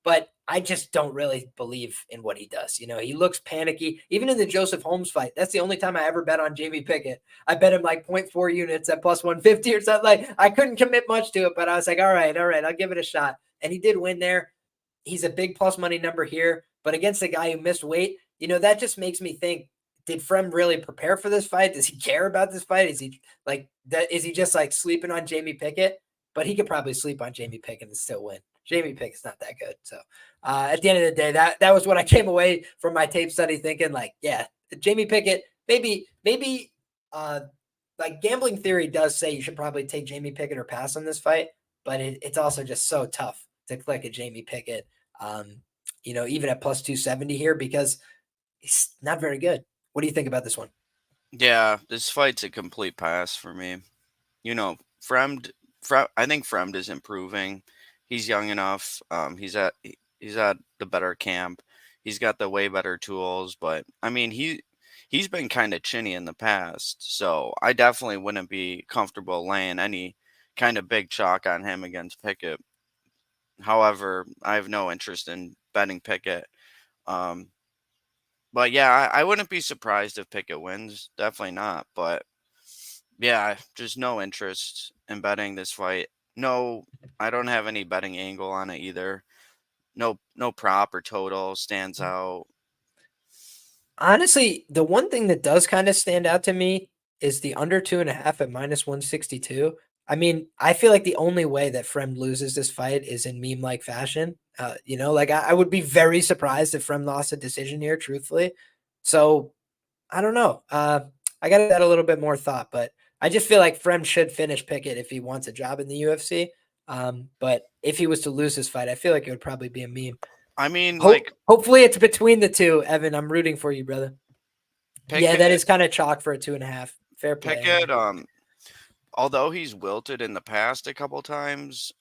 But I just don't really believe in what he does. He looks panicky. Even in the Joseph Holmes fight, that's the only time I ever bet on Jamie Pickett. I bet him like 0.4 units at plus 150 or something. Like, I couldn't commit much to it, but I was like, all right, I'll give it a shot. And he did win there. He's a big plus money number here, but against a guy who missed weight, that just makes me think, did Frem really prepare for this fight? Does he care about this fight? Is he like that? Is he just like sleeping on Jamie Pickett? But he could probably sleep on Jamie Pickett and still win. Jamie Pickett's not that good. So at the end of the day, that was what I came away from my tape study thinking, like, yeah, Jamie Pickett, maybe like gambling theory does say you should probably take Jamie Pickett or pass on this fight, but it's also just so tough to click a Jamie Pickett, even at plus 270 here, because he's not very good. What do you think about this one? Yeah, this fight's a complete pass for me. Fremd, I think Fremd is improving. He's young enough. He's at the better camp. He's got the way better tools, but I mean he's been kind of chinny in the past, so I definitely wouldn't be comfortable laying any kind of big chalk on him against Pickett. However, I have no interest in betting Pickett. But yeah, I wouldn't be surprised if Pickett wins. Definitely not. But yeah, just no interest in betting this fight. No, I don't have any betting angle on it either. No prop or total stands out. Honestly, the one thing that does kind of stand out to me is the under 2.5 at minus 162. I mean, I feel like the only way that Frem loses this fight is in meme-like fashion. Like I would be very surprised if Frem lost a decision here, truthfully. So I don't know. I got to add a little bit more thought, but I just feel like Frem should finish Pickett if he wants a job in the UFC. But if he was to lose this fight, I feel like it would probably be a meme. I mean, Hopefully it's between the two, Evan. I'm rooting for you, brother. Yeah, that is kind of chalk for a 2.5. Fair play. Pickett, although he's wilted in the past a couple times,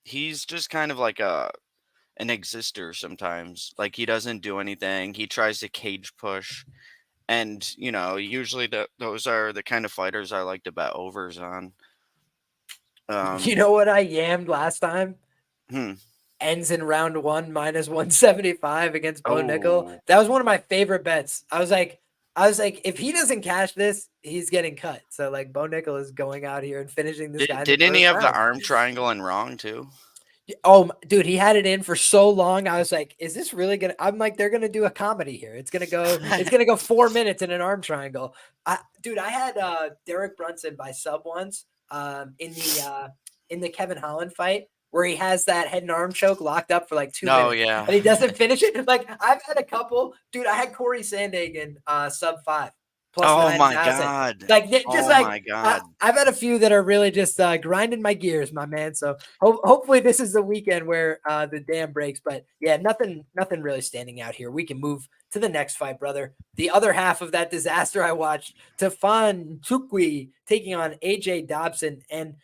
he's just kind of like an exister sometimes. Like, he doesn't do anything. He tries to cage push. And, usually those are the kind of fighters I like to bet overs on. You know what I yammed last time? Ends in round 1 minus 175 against Bo Nickel. That was one of my favorite bets. I was like, if he doesn't cash this, he's getting cut. So like Bo Nickel is going out here and finishing this guy. Didn't he have the arm triangle and wrong too? Oh, dude, he had it in for so long. I was like, is this really gonna? I'm like, they're gonna do a comedy here. It's gonna go 4 minutes in an arm triangle. I had Derek Brunson by sub once in the Kevin Holland fight, where he has that head and arm choke locked up for like 2 minutes. Yeah. And he doesn't finish it. Like, I've had a couple, dude. I had Corey Sandhagen sub 5. Oh my God. Like, just my God. I've had a few that are really just grinding my gears, my man. So hopefully this is the weekend where the dam breaks. But yeah, nothing really standing out here. We can move to the next fight, brother. The other half of that disaster I watched, Stephon Chukwi taking on AJ Dobson. And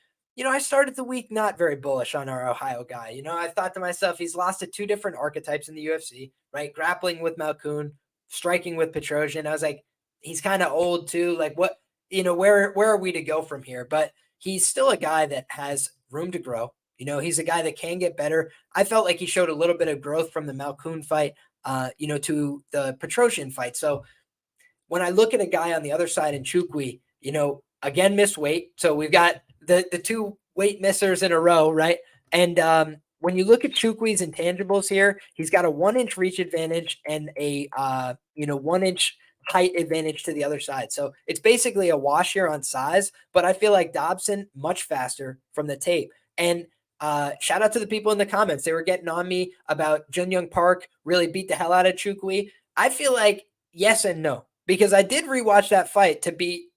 I started the week not very bullish on our Ohio guy. I thought to myself, he's lost to 2 different archetypes in the UFC, right? Grappling with Malkoun, striking with Petrosian. I was like, he's kind of old too. Like what, where are we to go from here? But he's still a guy that has room to grow. He's a guy that can get better. I felt like he showed a little bit of growth from the Malkoun fight, to the Petrosian fight. So when I look at a guy on the other side in Chukwi, again, missed weight. So we've got the two weight missers in a row, right? And when you look at Chukwi's intangibles here, he's got a 1-inch reach advantage and a 1-inch height advantage to the other side. So it's basically a wash here on size, but I feel like Dobson much faster from the tape. And shout out to the people in the comments. They were getting on me about Jun Young Park really beat the hell out of Chukwi. I feel like yes and no, because I did rewatch that fight to be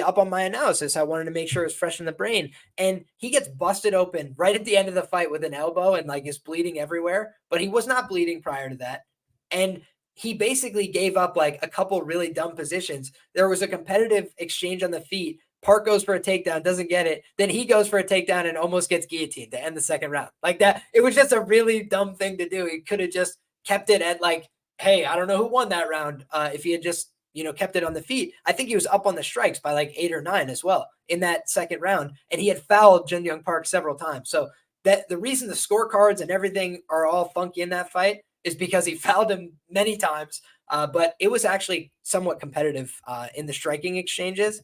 up on my analysis. I wanted to make sure it was fresh in the brain. And he gets busted open right at the end of the fight with an elbow and like is bleeding everywhere, but he was not bleeding prior to that. And he basically gave up like a couple really dumb positions. There was a competitive exchange on the feet. Park goes for a takedown, doesn't get it. Then he goes for a takedown and almost gets guillotined to end the second round. Like that, it was just a really dumb thing to do. He could have just kept it at like, hey, I don't know who won that round. If he had just kept it on the feet. I think he was up on the strikes by like 8 or 9 as well in that second round. And he had fouled Jun Young Park several times. So that the reason the scorecards and everything are all funky in that fight is because he fouled him many times. But it was actually somewhat competitive in the striking exchanges.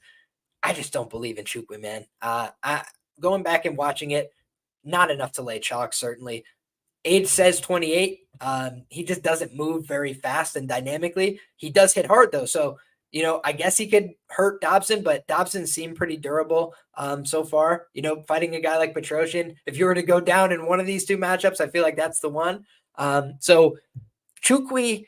I just don't believe in Chukwi, man. Going back and watching it, not enough to lay chalk, certainly. Age says 28. He just doesn't move very fast and dynamically. He does hit hard though. So, I guess he could hurt Dobson, but Dobson seemed pretty durable so far. Fighting a guy like Petrosian, if you were to go down in one of these two matchups, I feel like that's the one. So Chukwi,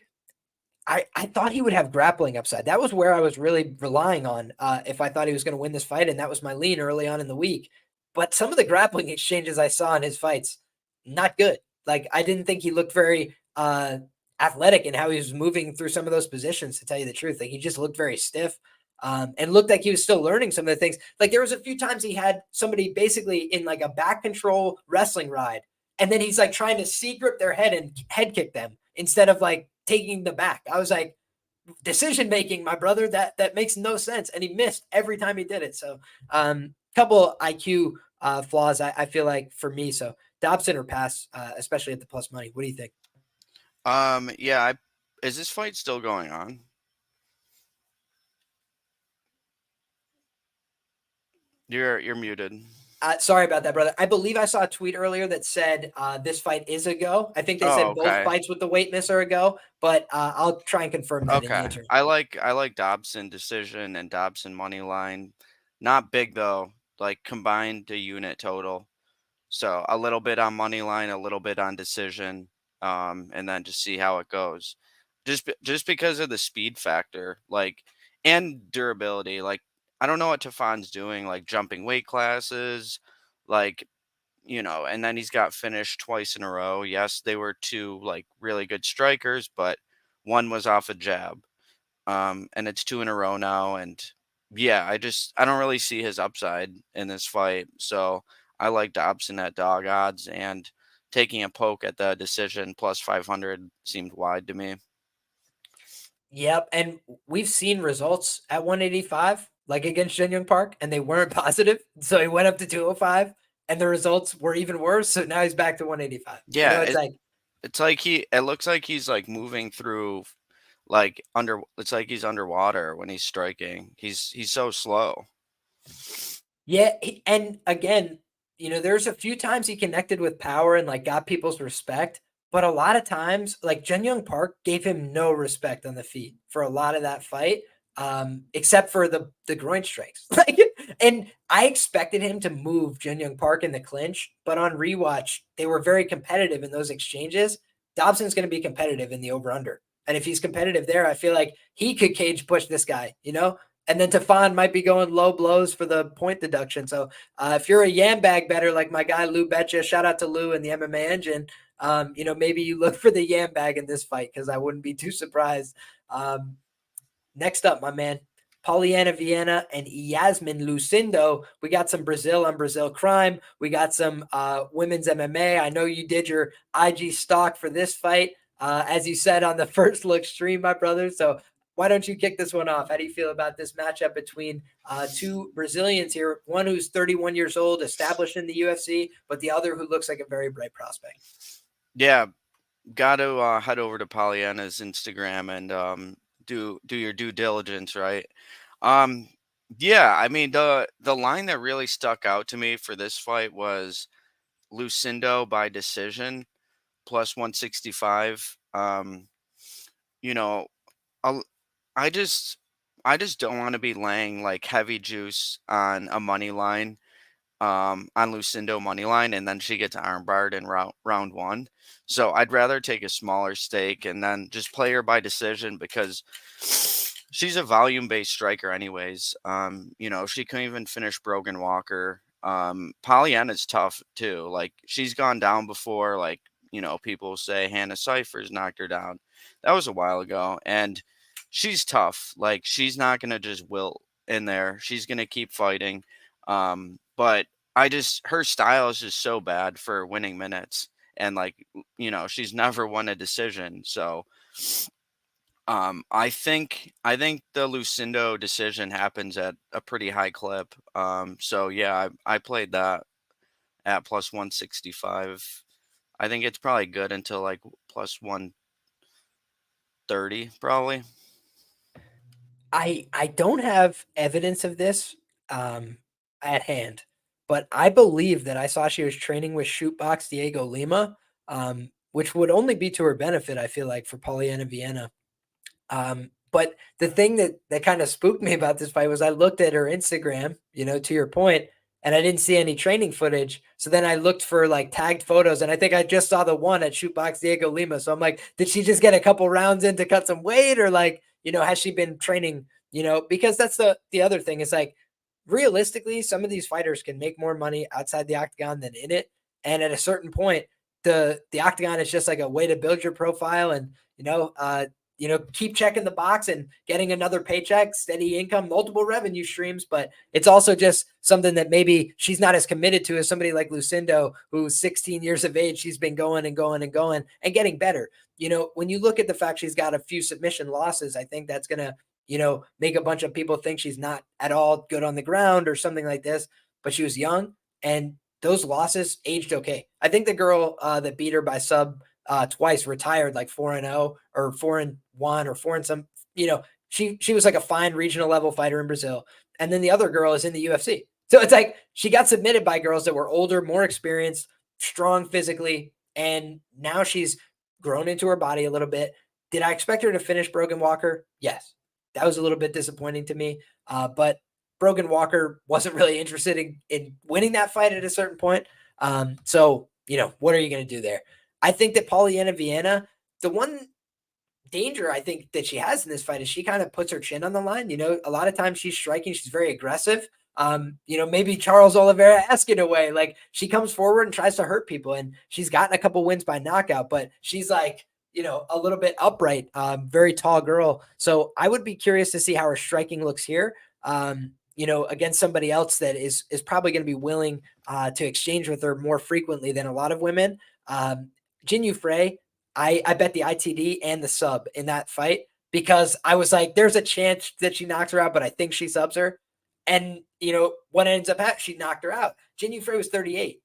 I thought he would have grappling upside. That was where I was really relying on if I thought he was going to win this fight, and that was my lean early on in the week. But some of the grappling exchanges I saw in his fights, not good. Like I didn't think he looked very athletic in how he was moving through some of those positions, to tell you the truth. Like he just looked very stiff and looked like he was still learning some of the things. Like there was a few times he had somebody basically in like a back control wrestling ride, and then he's like trying to grip their head and head kick them instead of like taking the back. I was like, decision making, my brother, that makes no sense. And he missed every time he did it. So couple IQ flaws, I feel like for me. So Dobson or pass, especially at the plus money. What do you think? Yeah, is this fight still going on? You're muted. Sorry about that, brother. I believe I saw a tweet earlier that said this fight is a go. I think they Oh, said both okay. fights with the weight miss are a go, but I'll try and confirm that in the Okay. interim. I like Dobson decision and Dobson money line. Not big though. Like combined the unit total. So a little bit on money line, a little bit on decision, and then just see how it goes. Just because of the speed factor, like and durability. Like I don't know what Tafan's doing, like jumping weight classes, like and then he's got finished twice in a row. Yes, they were two like really good strikers, but one was off a jab. And it's 2 in a row now. And yeah, I don't really see his upside in this fight. So I like Dobson at dog odds, and taking a poke at the decision plus 500 seemed wide to me. Yep, and we've seen results at 185, like against Jin Young Park, and they weren't positive. So he went up to 205, and the results were even worse. So now he's back to 185. Yeah, It's like it looks like he's like moving through like it's like he's underwater when he's striking. He's so slow. yeah, and again, there's a few times he connected with power and like got people's respect, but a lot of times, like Jin Young Park gave him no respect on the feet for a lot of that fight, except for the groin strikes. Like, and I expected him to move Jin Young Park in the clinch, but on rewatch, they were very competitive in those exchanges. Dobson's going to be competitive in the over under. And if he's competitive there, I feel like he could cage push this guy, and then Tafan might be going low blows for the point deduction. So if you're a yam bag better, like my guy Lou Betcha, shout out to Lou and the MMA Engine, maybe you look for the yam bag in this fight, because I wouldn't be too surprised. Next up, my man, Polyana Viana and Yasmin Lucindo. We got some Brazil on Brazil crime. We got some women's MMA. I know you did your IG stock for this fight, as you said on the first look stream, my brother. So why don't you kick this one off? How do you feel about this matchup between two Brazilians here? One who's 31 years old, established in the UFC, but the other who looks like a very bright prospect. Yeah, got to head over to Pollyanna's Instagram and do your due diligence, right? Um, yeah, I mean the line that really stuck out to me for this fight was Lucindo by decision plus 165. You know, I'll, I just I just don't want to be laying like heavy juice on a money line on Lucindo money line, and then she gets armbarred in round one. So I'd rather take a smaller stake and then just play her by decision because she's a volume based striker, anyways. She couldn't even finish Brogan Walker. Pollyanna's tough too. Like she's gone down before. Like people say Hannah Cyphers knocked her down. That was a while ago, and she's tough. Like she's not gonna just wilt in there. She's gonna keep fighting. But her style is just so bad for winning minutes. And she's never won a decision. So I think the Lucindo decision happens at a pretty high clip. So yeah, I played that at plus 165. I think it's probably good until like plus 130, probably. I don't have evidence of this at hand, but I believe that I saw she was training with Shootbox Diego Lima, which would only be to her benefit, I feel like, for Pollyanna Vienna. But the thing that kind of spooked me about this fight was I looked at her Instagram, to your point, and I didn't see any training footage. So then I looked for like tagged photos, and I think I just saw the one at Shootbox Diego Lima. So I'm like, did she just get a couple rounds in to cut some weight, or like, has she been training? Because that's the other thing is like, realistically, some of these fighters can make more money outside the octagon than in it, and at a certain point, the octagon is just like a way to build your profile and keep checking the box and getting another paycheck, steady income, multiple revenue streams. But it's also just something that maybe she's not as committed to as somebody like Lucindo, who's 16 years of age. She's been going and going and going and getting better. When you look at the fact she's got a few submission losses, I think that's going to, make a bunch of people think she's not at all good on the ground or something like this. But she was young and those losses aged okay. I think the girl that beat her by sub twice retired like 4-0 or 4-1 or 4 and some, she was like a fine regional level fighter in Brazil. And then the other girl is in the UFC. So it's like she got submitted by girls that were older, more experienced, strong physically. And now she's grown into her body a little bit. Did I expect her to finish Brogan Walker? Yes. That was a little bit disappointing to me. But Brogan Walker wasn't really interested in winning that fight at a certain point. So, what are you going to do there? I think that Pollyanna Vienna, the one danger I think that she has in this fight is she kind of puts her chin on the line. A lot of times she's striking, she's very aggressive. Maybe Charles Oliveira-esque in a way. Like she comes forward and tries to hurt people, and she's gotten a couple wins by knockout, but she's like, a little bit upright, very tall girl. So I would be curious to see how her striking looks here. Against somebody else that is probably going to be willing to exchange with her more frequently than a lot of women. Jinyu Frey, I bet the ITD and the sub in that fight because I was like, there's a chance that she knocks her out, but I think she subs her. And, what ends up happening, she knocked her out. Jinyu Frey was 38,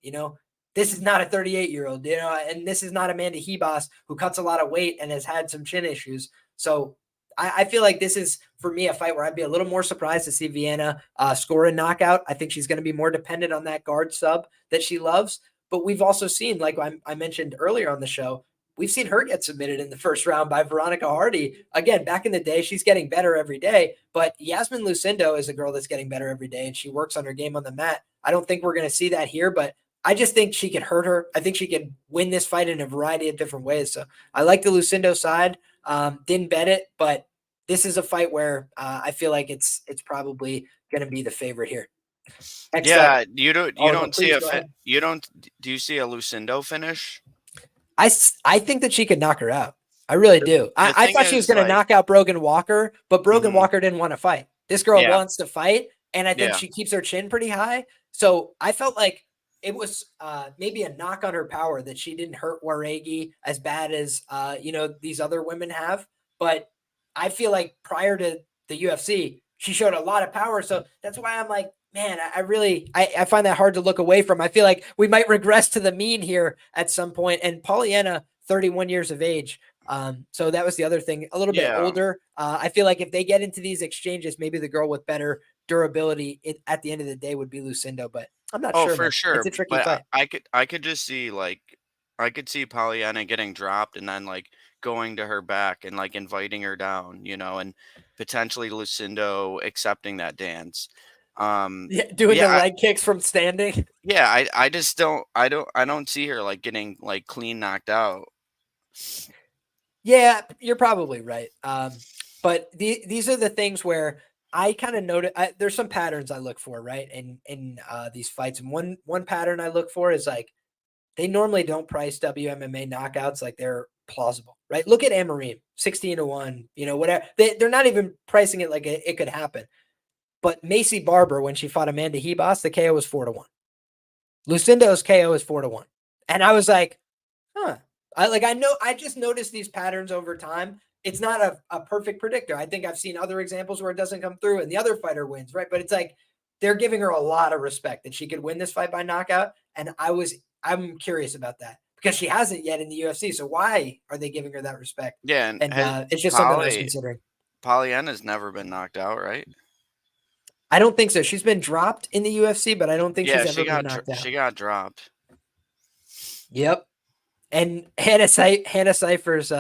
this is not a 38-year-old, and this is not Amanda Hebos who cuts a lot of weight and has had some chin issues. So I feel like this is, for me, a fight where I'd be a little more surprised to see Vienna score a knockout. I think she's going to be more dependent on that guard sub that she loves. But we've also seen, like I mentioned earlier on the show, we've seen her get submitted in the first round by Veronica Hardy. Again, back in the day, she's getting better every day. But Yasmin Lucindo is a girl that's getting better every day, and she works on her game on the mat. I don't think we're going to see that here, but I just think she could hurt her. I think she could win this fight in a variety of different ways. So I like the Lucindo side. Didn't bet it, but this is a fight where I feel like it's probably going to be the favorite here. Next up. Yeah, you don't see do you see a Lucindo finish? I think that she could knock her out. I really do. I thought she was going to knock out Brogan Walker, but Brogan Walker didn't want to fight. This girl wants to fight, and I think she keeps her chin pretty high. So I felt like it was maybe a knock on her power that she didn't hurt Waregi as bad as these other women have. But I feel like prior to the UFC, she showed a lot of power. So that's why I'm like, man, I find that hard to look away from. I feel like we might regress to the mean here at some point. And Pollyanna, 31 years of age. So that was the other thing, a little bit Yeah. older. I feel like if they get into these exchanges, maybe the girl with better durability at the end of the day would be Lucindo, but I'm not Oh, sure, for man. It's sure. a tricky But fight. I could just see like I could see Pollyanna getting dropped and then like going to her back and like inviting her down, and potentially Lucindo accepting that dance. Yeah, doing Yeah, the leg kicks from standing. yeah, I just don't see her like getting like clean knocked out. Yeah, you're probably right. But these are the things where I kind of notice there's some patterns I look for, right? In these fights. And one pattern I look for is like they normally don't price WMMA knockouts like they're plausible, right? Look at Amarim, 16-1, whatever. They're not even pricing it like it could happen. But Macy Barber, when she fought Amanda Hebos, the KO was 4-1. Lucindo's KO is 4-1. And I was like, huh. I just noticed these patterns over time. It's not a perfect predictor. I think I've seen other examples where it doesn't come through and the other fighter wins, right? But it's like they're giving her a lot of respect that she could win this fight by knockout. And I'm curious about that because she hasn't yet in the UFC. So why are they giving her that respect? Yeah, and And has it's just something I was Polly considering. Pollyanna's never been knocked out, right? I don't think so. She's been dropped in the UFC, but I don't think Yeah, she's ever been knocked out. she got dropped. Yep. And Hannah Cypher's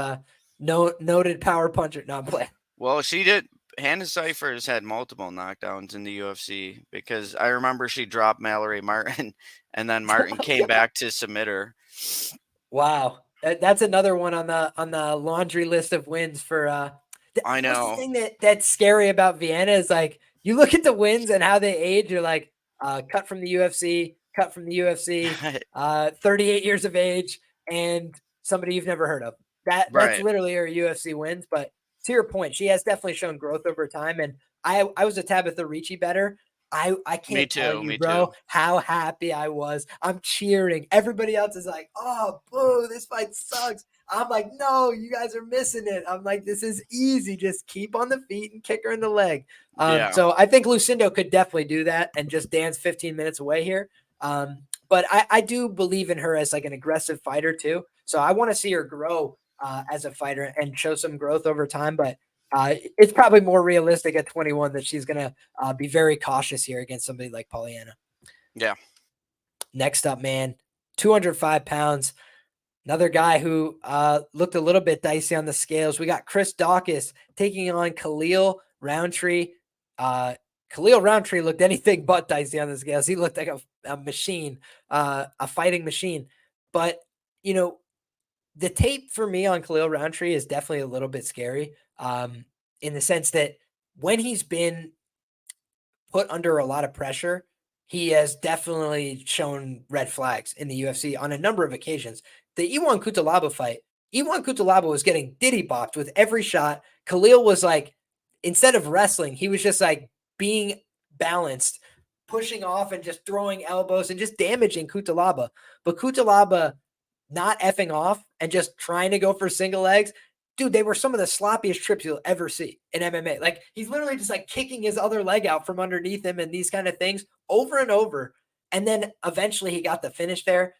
noted power puncher. No, I'm playing. Well, she did. Hannah Cyphers had multiple knockdowns in the UFC because I remember she dropped Mallory Martin, and then Martin came back to submit her. Wow. That's another one on the laundry list of wins for I what's the know. thing that's scary about Vienna is like you look at the wins and how they age, you're like cut from the UFC, 38 years of age, and somebody you've never heard of. That's Right. literally her UFC wins. But to your point, she has definitely shown growth over time. And I was a Tabitha Ricci better. I Me can't tell too. you, Me bro, too. how happy I was. I'm cheering. Everybody else is like, oh, boo, this fight sucks. I'm like, no, you guys are missing it. I'm like, this is easy. Just keep on the feet and kick her in the leg. Yeah. So I think Lucindo could definitely do that and just dance 15 minutes away here. But I do believe in her as like an aggressive fighter too. So I want to see her grow as a fighter and show some growth over time. But it's probably more realistic at 21 that she's going to be very cautious here against somebody like Pollyanna. Yeah. Next up, man, 205 pounds. Another guy who looked a little bit dicey on the scales. We got Chris Dawkins taking on Khalil Roundtree. Khalil Roundtree looked anything but dicey on the scales. He looked like a machine, a fighting machine. But, the tape for me on Khalil Roundtree is definitely a little bit scary in the sense that when he's been put under a lot of pressure, he has definitely shown red flags in the UFC on a number of occasions. The Iwan Kutalaba fight, Iwan Kutalaba was getting diddy bopped with every shot. Khalil was like, instead of wrestling, he was just like being balanced, pushing off and just throwing elbows and just damaging Kutalaba. But Kutalaba not effing off and just trying to go for single legs. Dude, they were some of the sloppiest trips you'll ever see in MMA. Like he's literally just like kicking his other leg out from underneath him and these kind of things over and over. And then eventually he got the finish there.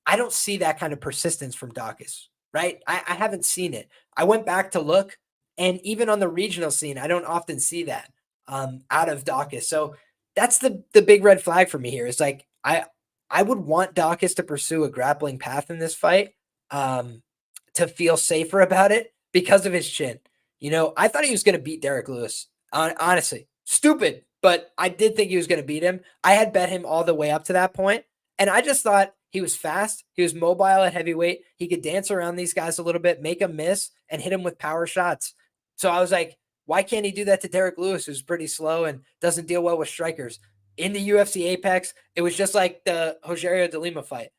I don't see that kind of persistence from Dawkins, right? I haven't seen it. I went back to look, and even on the regional scene, I don't often see that out of Dawkins. So that's the big red flag for me here. It's like I would want Dawkins to pursue a grappling path in this fight to feel safer about it because of his chin. I thought he was going to beat Derek Lewis. Honestly, stupid, but I did think he was going to beat him. I had bet him all the way up to that point, and I just thought he was fast. He was mobile at heavyweight. He could dance around these guys a little bit, make them miss, and hit them with power shots. So I was like, why can't he do that to Derek Lewis, who's pretty slow and doesn't deal well with strikers? In the UFC Apex, it was just like the Rogerio de Lima fight.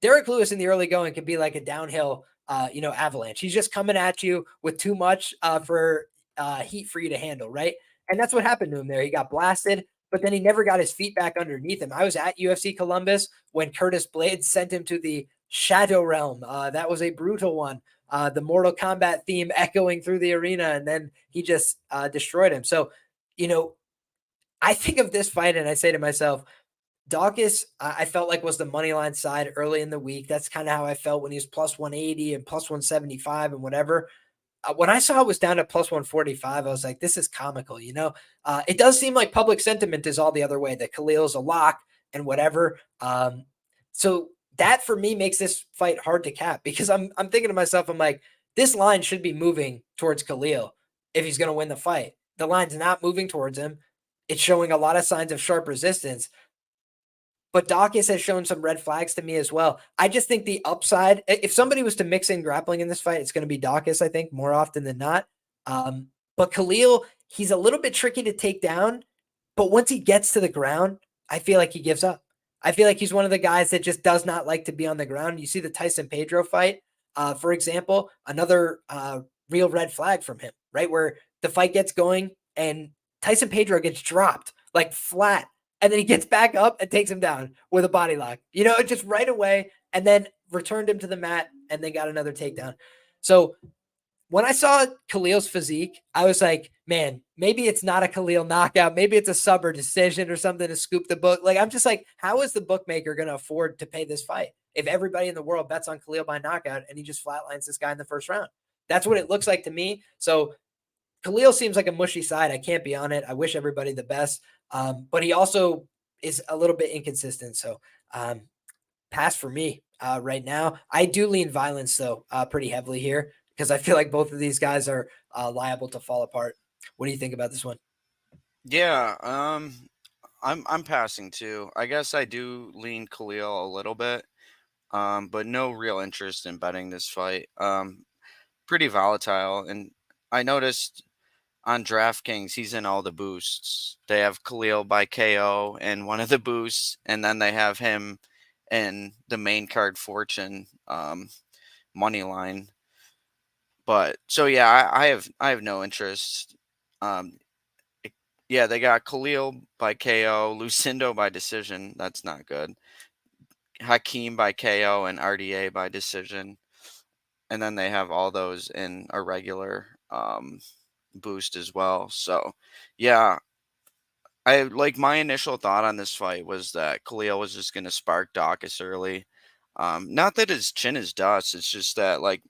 Derek Lewis in the early going can be like a downhill, avalanche. He's just coming at you with too much for heat for you to handle, right? And that's what happened to him there. He got blasted, but then he never got his feet back underneath him. I was at UFC Columbus when Curtis Blades sent him to the Shadow Realm. That was a brutal one. the Mortal Kombat theme echoing through the arena, and then he just destroyed him. So, I think of this fight and I say to myself, Dawkins, I felt like was the money line side early in the week. That's kind of how I felt when he was plus 180 and plus 175 and whatever. When I saw it was down to plus 145, I was like, this is comical. It does seem like public sentiment is all the other way, that Khalil's a lock and whatever. So that for me makes this fight hard to cap, because I'm thinking to myself, I'm like, this line should be moving towards Khalil if he's going to win the fight. The line's not moving towards him. It's showing a lot of signs of sharp resistance. But Dawkins has shown some red flags to me as well. I just think the upside, if somebody was to mix in grappling in this fight, it's going to be Dawkins, I think, more often than not. But Khalil, he's a little bit tricky to take down. But once he gets to the ground, I feel like he gives up. I feel like he's one of the guys that just does not like to be on the ground. You see the Tyson Pedro fight, for example, another real red flag from him, right? Where the fight gets going and Tyson Pedro gets dropped like flat. And then he gets back up and takes him down with a body lock, just right away, and then returned him to the mat and then got another takedown. So when I saw Khalil's physique, I was like, man, maybe it's not a Khalil knockout. Maybe it's a sub or decision or something to scoop the book. Like, I'm just like, how is the bookmaker going to afford to pay this fight if everybody in the world bets on Khalil by knockout and he just flatlines this guy in the first round? That's what it looks like to me. So Khalil seems like a mushy side. I can't be on it. I wish everybody the best. But he also is a little bit inconsistent. So pass for me right now. I do lean violence, though, pretty heavily here, because I feel like both of these guys are liable to fall apart. What do you think about this one? Yeah, I'm passing too. I guess I do lean Khalil a little bit, but no real interest in betting this fight. Pretty volatile, and I noticed on DraftKings he's in all the boosts. They have Khalil by KO in one of the boosts, and then they have him in the main card fortune money line. But so yeah, I have no interest. Um, yeah, they got Khalil by KO, Lucindo by decision. That's not good. Hakeem by KO and RDA by decision. And then they have all those in a regular boost as well. So, yeah, I like my initial thought on this fight was that Khalil was just going to spark Dawkins early. Not that his chin is dust, it's just that like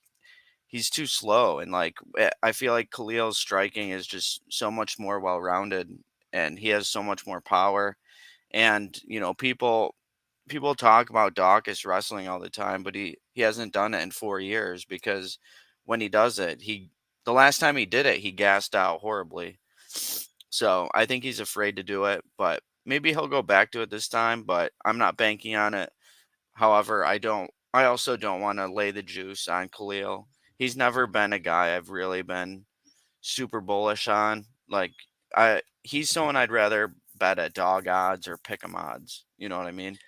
he's too slow, and like I feel like Khalil's striking is just so much more well-rounded, and he has so much more power. And people talk about Dawkins wrestling all the time, but he hasn't done it in 4 years, because when he does it, the last time he did it, he gassed out horribly. So I think he's afraid to do it, but maybe he'll go back to it this time, but I'm not banking on it. However, I also don't want to lay the juice on Khalil. He's never been a guy I've really been super bullish on. Like he's someone I'd rather bet at dog odds or pick 'em odds. You know what I mean?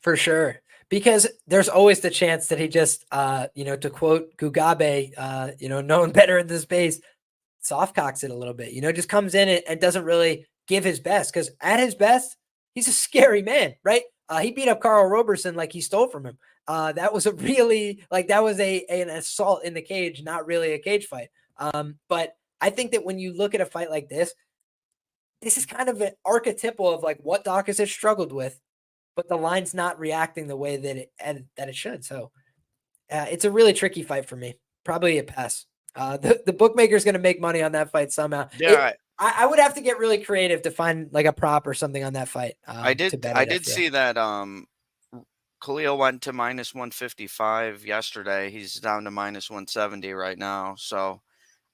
For sure. Because there's always the chance that he just, to quote Gugabe, known better in the space, soft cocks it a little bit, just comes in and doesn't really give his best, because at his best, he's a scary man, right? He beat up Carl Roberson like he stole from him. That was that was an assault in the cage, not really a cage fight. But I think that when you look at a fight like this is kind of an archetypal of like what Dawkins has struggled with, but the line's not reacting the way that it should. So it's a really tricky fight for me. Probably a pass. The bookmaker's going to make money on that fight somehow. Yeah, I would have to get really creative to find like a prop or something on that fight. To bet I it, did see that Khalil went to minus 155 yesterday. He's down to minus 170 right now. So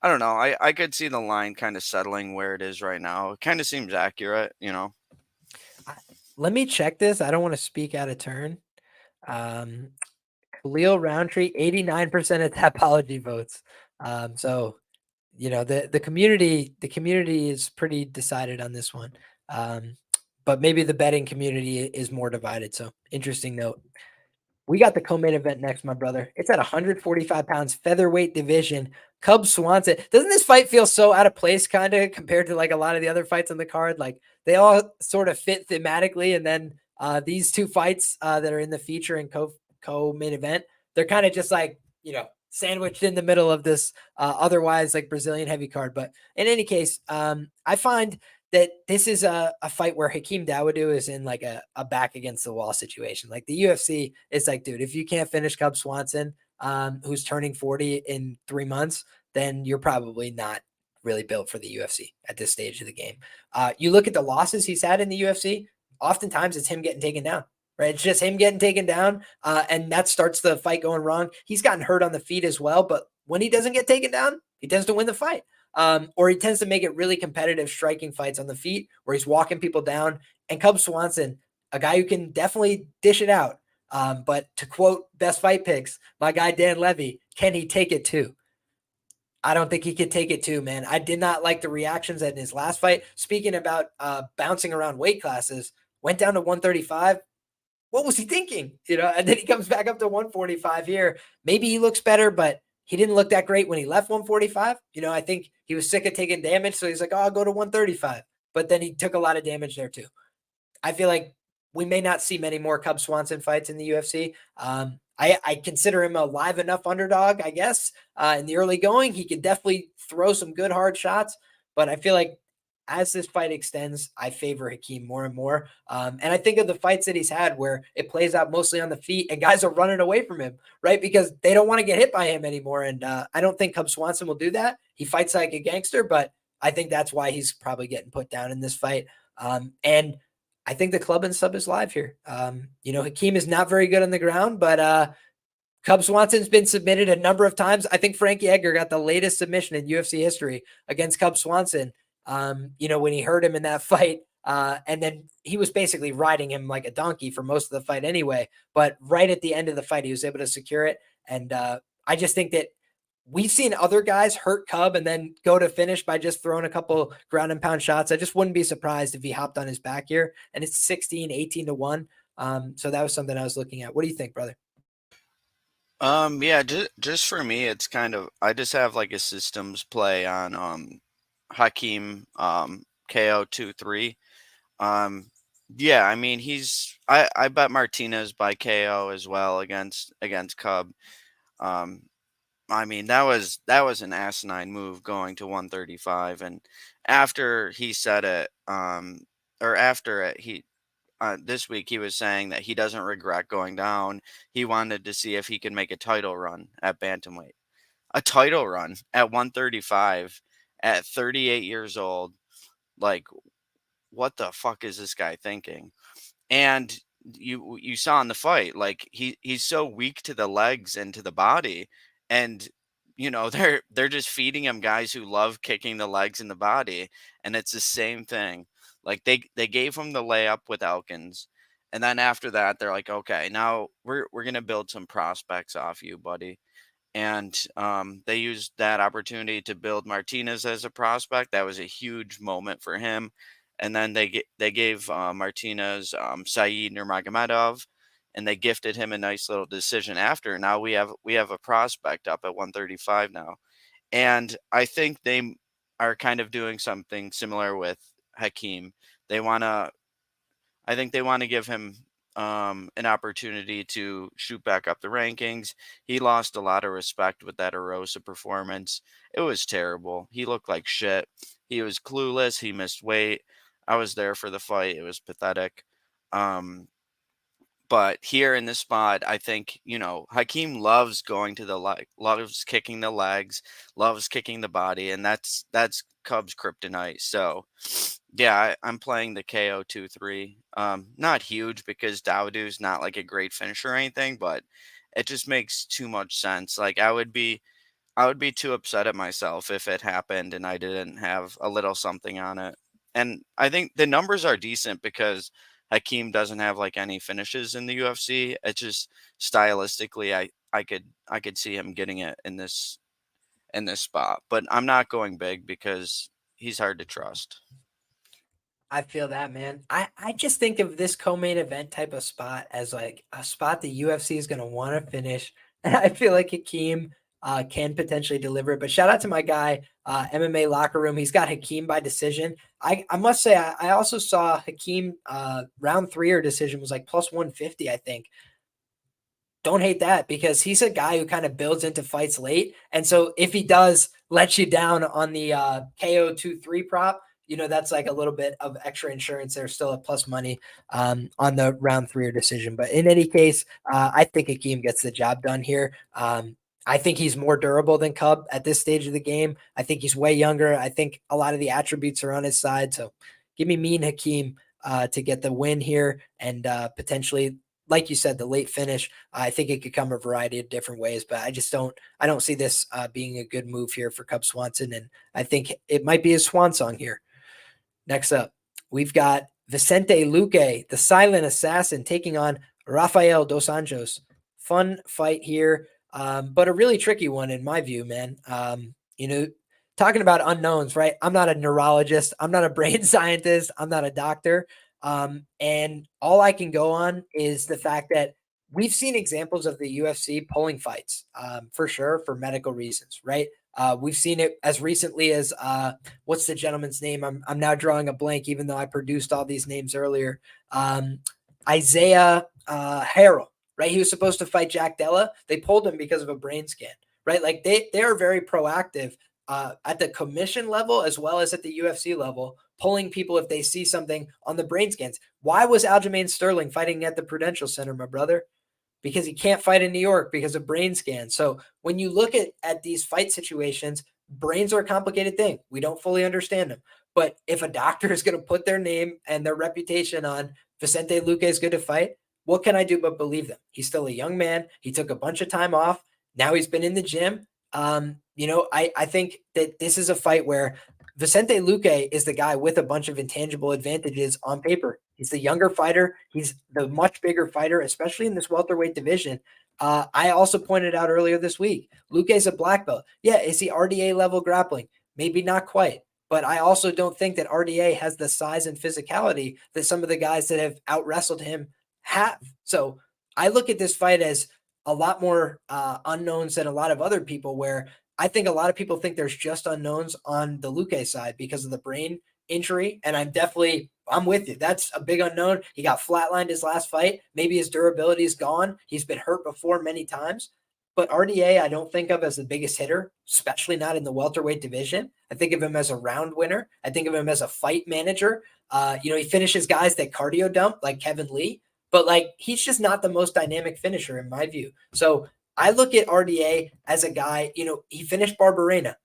I don't know. I could see the line kind of settling where it is right now. It kind of seems accurate. Let me check this. I don't want to speak out of turn. Khalil Roundtree, 89% of Tapology votes. So the community is pretty decided on this one. But maybe the betting community is more divided. So interesting note. We got the co-main event next, my brother. It's at 145 pounds, featherweight division. Cub Swanson. Doesn't this fight feel so out of place, kind of, compared to like a lot of the other fights on the card? Like they all sort of fit thematically, and then these two fights that are in the feature and co-main event, they're kind of just like sandwiched in the middle of this otherwise like Brazilian heavy card. But in any case, I find that this is a fight where Hakeem Dawodu is in like a back against the wall situation. Like the UFC is like, dude, if you can't finish Cub Swanson, who's turning 40 in 3 months, then you're probably not really built for the UFC at this stage of the game. You look at the losses he's had in the UFC, oftentimes it's him getting taken down. Right. It's just him getting taken down. And that starts the fight going wrong. He's gotten hurt on the feet as well. But when he doesn't get taken down, he tends to win the fight. Or he tends to make it really competitive striking fights on the feet where he's walking people down. And Cub Swanson, a guy who can definitely dish it out. But to quote Best Fight Picks, my guy Dan Levy, can he take it too? I don't think he could take it too, man. I did not like the reactions in his last fight. Speaking about bouncing around weight classes, went down to 135. What was he thinking? And then he comes back up to 145 here. Maybe he looks better, but he didn't look that great when he left 145. I think he was sick of taking damage. So he's like, oh, I'll go to 135. But then he took a lot of damage there too. I feel like we may not see many more Cub Swanson fights in the UFC. I consider him a live enough underdog, I guess. In the early going, he could definitely throw some good hard shots. But I feel like as this fight extends, I favor Hakeem more and more. And I think of the fights that he's had where it plays out mostly on the feet and guys are running away from him, right? Because they don't want to get hit by him anymore. And I don't think Cub Swanson will do that. He fights like a gangster, but I think that's why he's probably getting put down in this fight. And I think the club and sub is live here. Hakeem is not very good on the ground, but Cub Swanson's been submitted a number of times. I think Frankie Edgar got the latest submission in UFC history against Cub Swanson. When he hurt him in that fight, and then he was basically riding him like a donkey for most of the fight anyway. But right at the end of the fight, he was able to secure it. And I just think that we've seen other guys hurt Cub and then go to finish by just throwing a couple ground and pound shots. I just wouldn't be surprised if he hopped on his back here. And it's 16, 18 to 1. So that was something I was looking at. What do you think, brother? Yeah, just for me, it's kind of I just have like a systems play on Hakeem KO 2-3. Yeah, I mean I bet Martinez by KO as well against Cub. Um I mean that was an asinine move going to 135, and after he said it or after it he this week he was saying that he doesn't regret going down. He wanted to see if he could make a title run at bantamweight. A title run at 135 at 38 years old. Like, what the fuck is this guy thinking? And you saw in the fight, like he's so weak to the legs and to the body, and they're just feeding him guys who love kicking the legs and the body, and it's the same thing. Like they gave him the layup with Elkins, and then after that they're like, okay, now we're gonna build some prospects off you, buddy. And they used that opportunity to build Martinez as a prospect. That was a huge moment for him. And then they gave Martinez Saeed Nurmagomedov, and they gifted him a nice little decision after. Now we have a prospect up at 135 now, and I think they are kind of doing something similar with Hakeem. They want to I think they want to give him an opportunity to shoot back up the rankings. He lost a lot of respect with that Erosa performance. It was terrible. He looked like shit. He was clueless. He missed weight. I was there for the fight. It was pathetic. Um, but here in this spot, I think, Hakeem loves going to the loves kicking the legs, loves kicking the body, and that's Cubs kryptonite. So yeah, I'm playing the KO 2-3. Not huge because Dawudu's not like a great finisher or anything, but it just makes too much sense. Like I would be too upset at myself if it happened and I didn't have a little something on it. And I think the numbers are decent because Hakeem doesn't have like any finishes in the UFC. It's just stylistically I could see him getting it in this spot. But I'm not going big because he's hard to trust. I feel that, man. I just think of this co-main event type of spot as like a spot the UFC is going to want to finish. And I feel like Hakeem can potentially deliver it. But shout out to my guy, MMA Locker Room. He's got Hakeem by decision. I must say, I also saw Hakeem round 3 or decision was like plus 150, I think. don't hate that because he's a guy who kind of builds into fights late. And so if he does let you down on the KO 2-3 prop, that's like a little bit of extra insurance there, still at plus money on the round 3 or decision. But in any case, I think Hakeem gets the job done here. I think he's more durable than Cub at this stage of the game. I think he's way younger. I think a lot of the attributes are on his side. So give me Mean Hakeem to get the win here and potentially, like you said, the late finish. I think it could come a variety of different ways, but I don't see this being a good move here for Cub Swanson. And I think it might be his swan song here. Next up, we've got Vicente Luque, the silent assassin, taking on Rafael Dos Anjos. Fun fight here, but a really tricky one in my view, man. Talking about unknowns, right? I'm not a neurologist. I'm not a brain scientist. I'm not a doctor. And all I can go on is the fact that we've seen examples of the UFC pulling fights, for sure, for medical reasons, right? We've seen it as recently as what's the gentleman's name? I'm now drawing a blank, even though I produced all these names earlier. Isaiah Harrell, right? He was supposed to fight Jack Della. They pulled him because of a brain scan, right? Like they are very proactive at the commission level as well as at the UFC level, pulling people if they see something on the brain scans. Why was Aljamain Sterling fighting at the Prudential Center, my brother? Because he can't fight in New York because of brain scans. So when you look at these fight situations, brains are a complicated thing. We don't fully understand them. But if a doctor is going to put their name and their reputation on Vicente Luque is good to fight, what can I do but believe them? He's still a young man. He took a bunch of time off. Now he's been in the gym. I think that this is a fight where Vicente Luque is the guy with a bunch of intangible advantages on paper. He's the younger fighter. He's the much bigger fighter, especially in this welterweight division. I also pointed out earlier this week, Luque's a black belt. Yeah, is he RDA level grappling? Maybe not quite. But I also don't think that RDA has the size and physicality that some of the guys that have out-wrestled him have. So I look at this fight as a lot more unknowns than a lot of other people, where I think a lot of people think there's just unknowns on the Luque side because of the brain injury. And I'm with you. That's a big unknown. He got flatlined his last fight. Maybe his durability is gone. He's been hurt before many times. But RDA, I don't think of as the biggest hitter, especially not in the welterweight division. I think of him as a round winner. I think of him as a fight manager. He finishes guys that cardio dump like Kevin Lee, but like he's just not the most dynamic finisher in my view. So I look at RDA as a guy, he finished Barberena.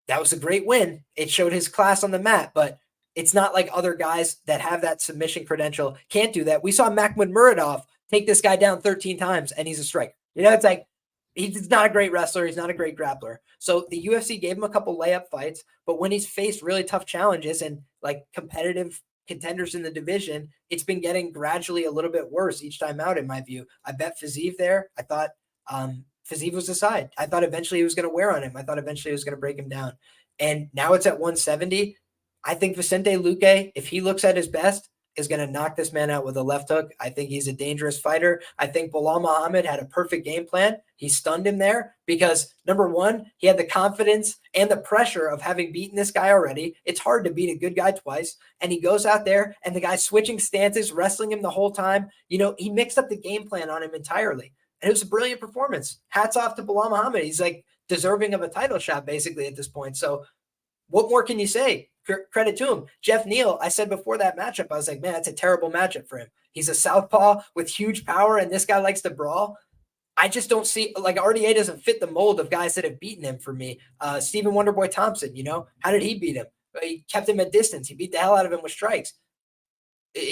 That was a great win. It showed his class on the mat, but it's not like other guys that have that submission credential can't do that. We saw Makhmud Muradov take this guy down 13 times and he's a striker. It's like, he's not a great wrestler. He's not a great grappler. So the UFC gave him a couple layup fights, but when he's faced really tough challenges and like competitive contenders in the division, it's been getting gradually a little bit worse each time out, in my view. I bet Fiziev there. I thought Fiziev was the side. I thought eventually he was going to wear on him. I thought eventually he was going to break him down. And now it's at 170. I think Vicente Luque, if he looks at his best, is going to knock this man out with a left hook. I think he's a dangerous fighter. I think Bilal Muhammad had a perfect game plan. He stunned him there because, number one, he had the confidence and the pressure of having beaten this guy already. It's hard to beat a good guy twice. And he goes out there and the guy's switching stances, wrestling him the whole time. He mixed up the game plan on him entirely. And it was a brilliant performance. Hats off to Bilal Muhammad. He's like deserving of a title shot basically at this point. So what more can you say? Credit to him. Jeff Neal, I said before that matchup, I was like, man, that's a terrible matchup for him. He's a southpaw with huge power, and this guy likes to brawl. I just don't see, like, RDA doesn't fit the mold of guys that have beaten him for me. Stephen Wonderboy Thompson, how did he beat him? He kept him at distance. He beat the hell out of him with strikes.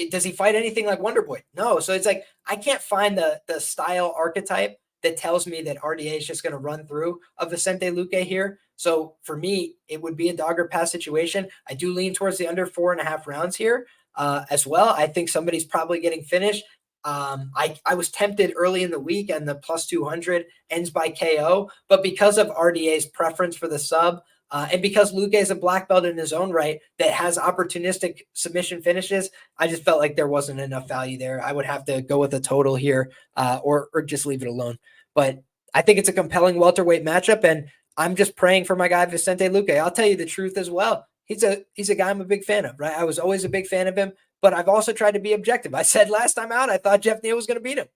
Does he fight anything like Wonderboy? No. So it's like, I can't find the style archetype that tells me that RDA is just going to run through a Vicente Luque here. So for me, it would be a dogger pass situation. I do lean towards the under 4.5 rounds here as well. I think somebody's probably getting finished. I was tempted early in the week and the plus 200 ends by KO, but because of RDA's preference for the sub, and because Luque is a black belt in his own right that has opportunistic submission finishes, I just felt like there wasn't enough value there. I would have to go with a total here or just leave it alone. But I think it's a compelling welterweight matchup, and I'm just praying for my guy Vicente Luque. I'll tell you the truth as well. He's a guy I'm a big fan of, right? I was always a big fan of him, but I've also tried to be objective. I said last time out, I thought Jeff Neal was going to beat him.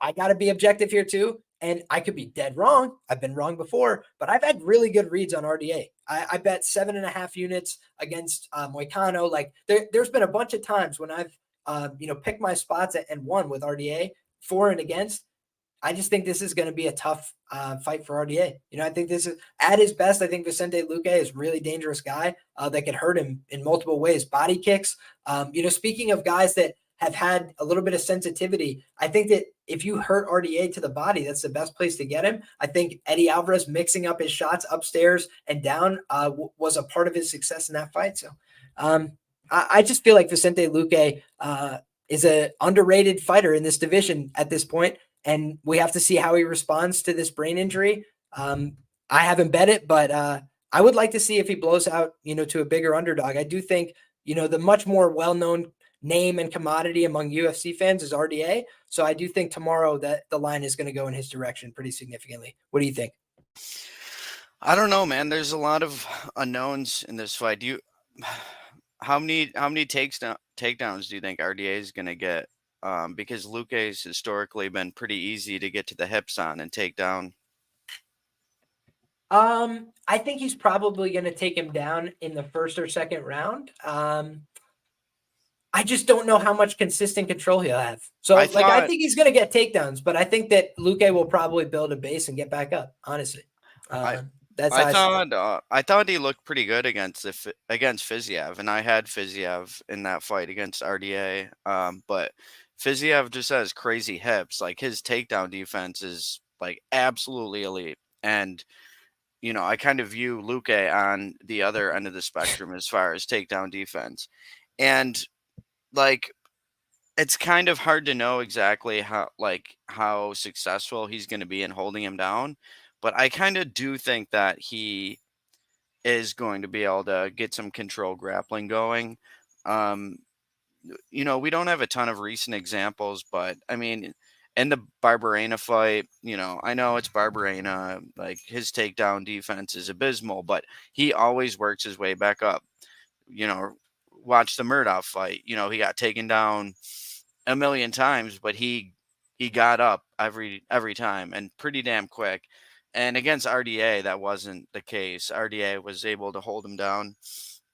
I got to be objective here too. And I could be dead wrong. I've been wrong before, but I've had really good reads on RDA. I bet 7.5 units against Moicano. Like there's been a bunch of times when I've picked my spots and won with RDA for and against. I just think this is going to be a tough fight for RDA. I think this is at his best. I think Vicente Luque is a really dangerous guy that could hurt him in multiple ways. Body kicks. Speaking of guys that have had a little bit of sensitivity, I think that if you hurt RDA to the body, that's the best place to get him. I think Eddie Alvarez mixing up his shots upstairs and down was a part of his success in that fight. So I just feel like Vicente Luque is an underrated fighter in this division at this point. And we have to see how he responds to this brain injury. I haven't bet it, but I would like to see if he blows out, to a bigger underdog. I do think, the much more well-known name and commodity among UFC fans is RDA. So I do think tomorrow that the line is going to go in his direction pretty significantly. What do you think? I don't know, man. There's a lot of unknowns in this fight. How many takedowns do you think RDA is going to get? Because Luque's historically been pretty easy to get to the hips on and take down. I think he's probably going to take him down in the first or second round. I just don't know how much consistent control he'll have. So I think he's going to get takedowns, but I think that Luque will probably build a base and get back up. Honestly, I thought he looked pretty good against Fiziev, and I had Fiziev in that fight against RDA. But Fiziev just has crazy hips. Like his takedown defense is like absolutely elite. And, I kind of view Luque on the other end of the spectrum as far as takedown defense. And like, it's kind of hard to know exactly how successful he's going to be in holding him down. But I kind of do think that he is going to be able to get some control grappling going. We don't have a ton of recent examples, but I mean, in the Barberena fight, I know it's Barberena, like his takedown defense is abysmal, but he always works his way back up. Watch the Murdoch fight. He got taken down a million times, but he got up every time and pretty damn quick. And against RDA, that wasn't the case. RDA was able to hold him down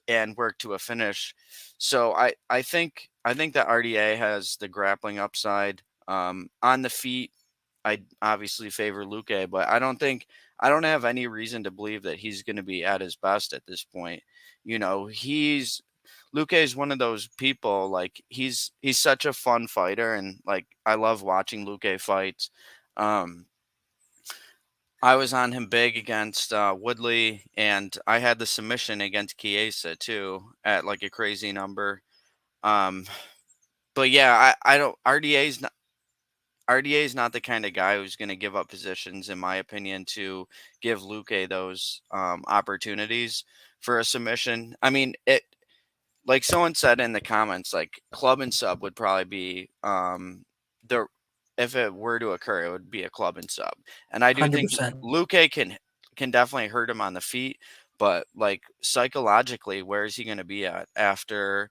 and work to a finish. So I think that RDA has the grappling upside. On the feet, I obviously favor Luque, but I don't have any reason to believe that he's going to be at his best at this point. Luque is one of those people, like he's such a fun fighter, and like I love watching Luque fights. I was on him big against Woodley, and I had the submission against Chiesa too at like a crazy number. But yeah, I don't. RDA's not the kind of guy who's going to give up positions, in my opinion, to give Luque those opportunities for a submission. I mean, it like someone said in the comments, like club and sub would probably be the if it were to occur, it would be a club and sub. And I do 100%. Think Luque can definitely hurt him on the feet, but like psychologically, where is he going to be at after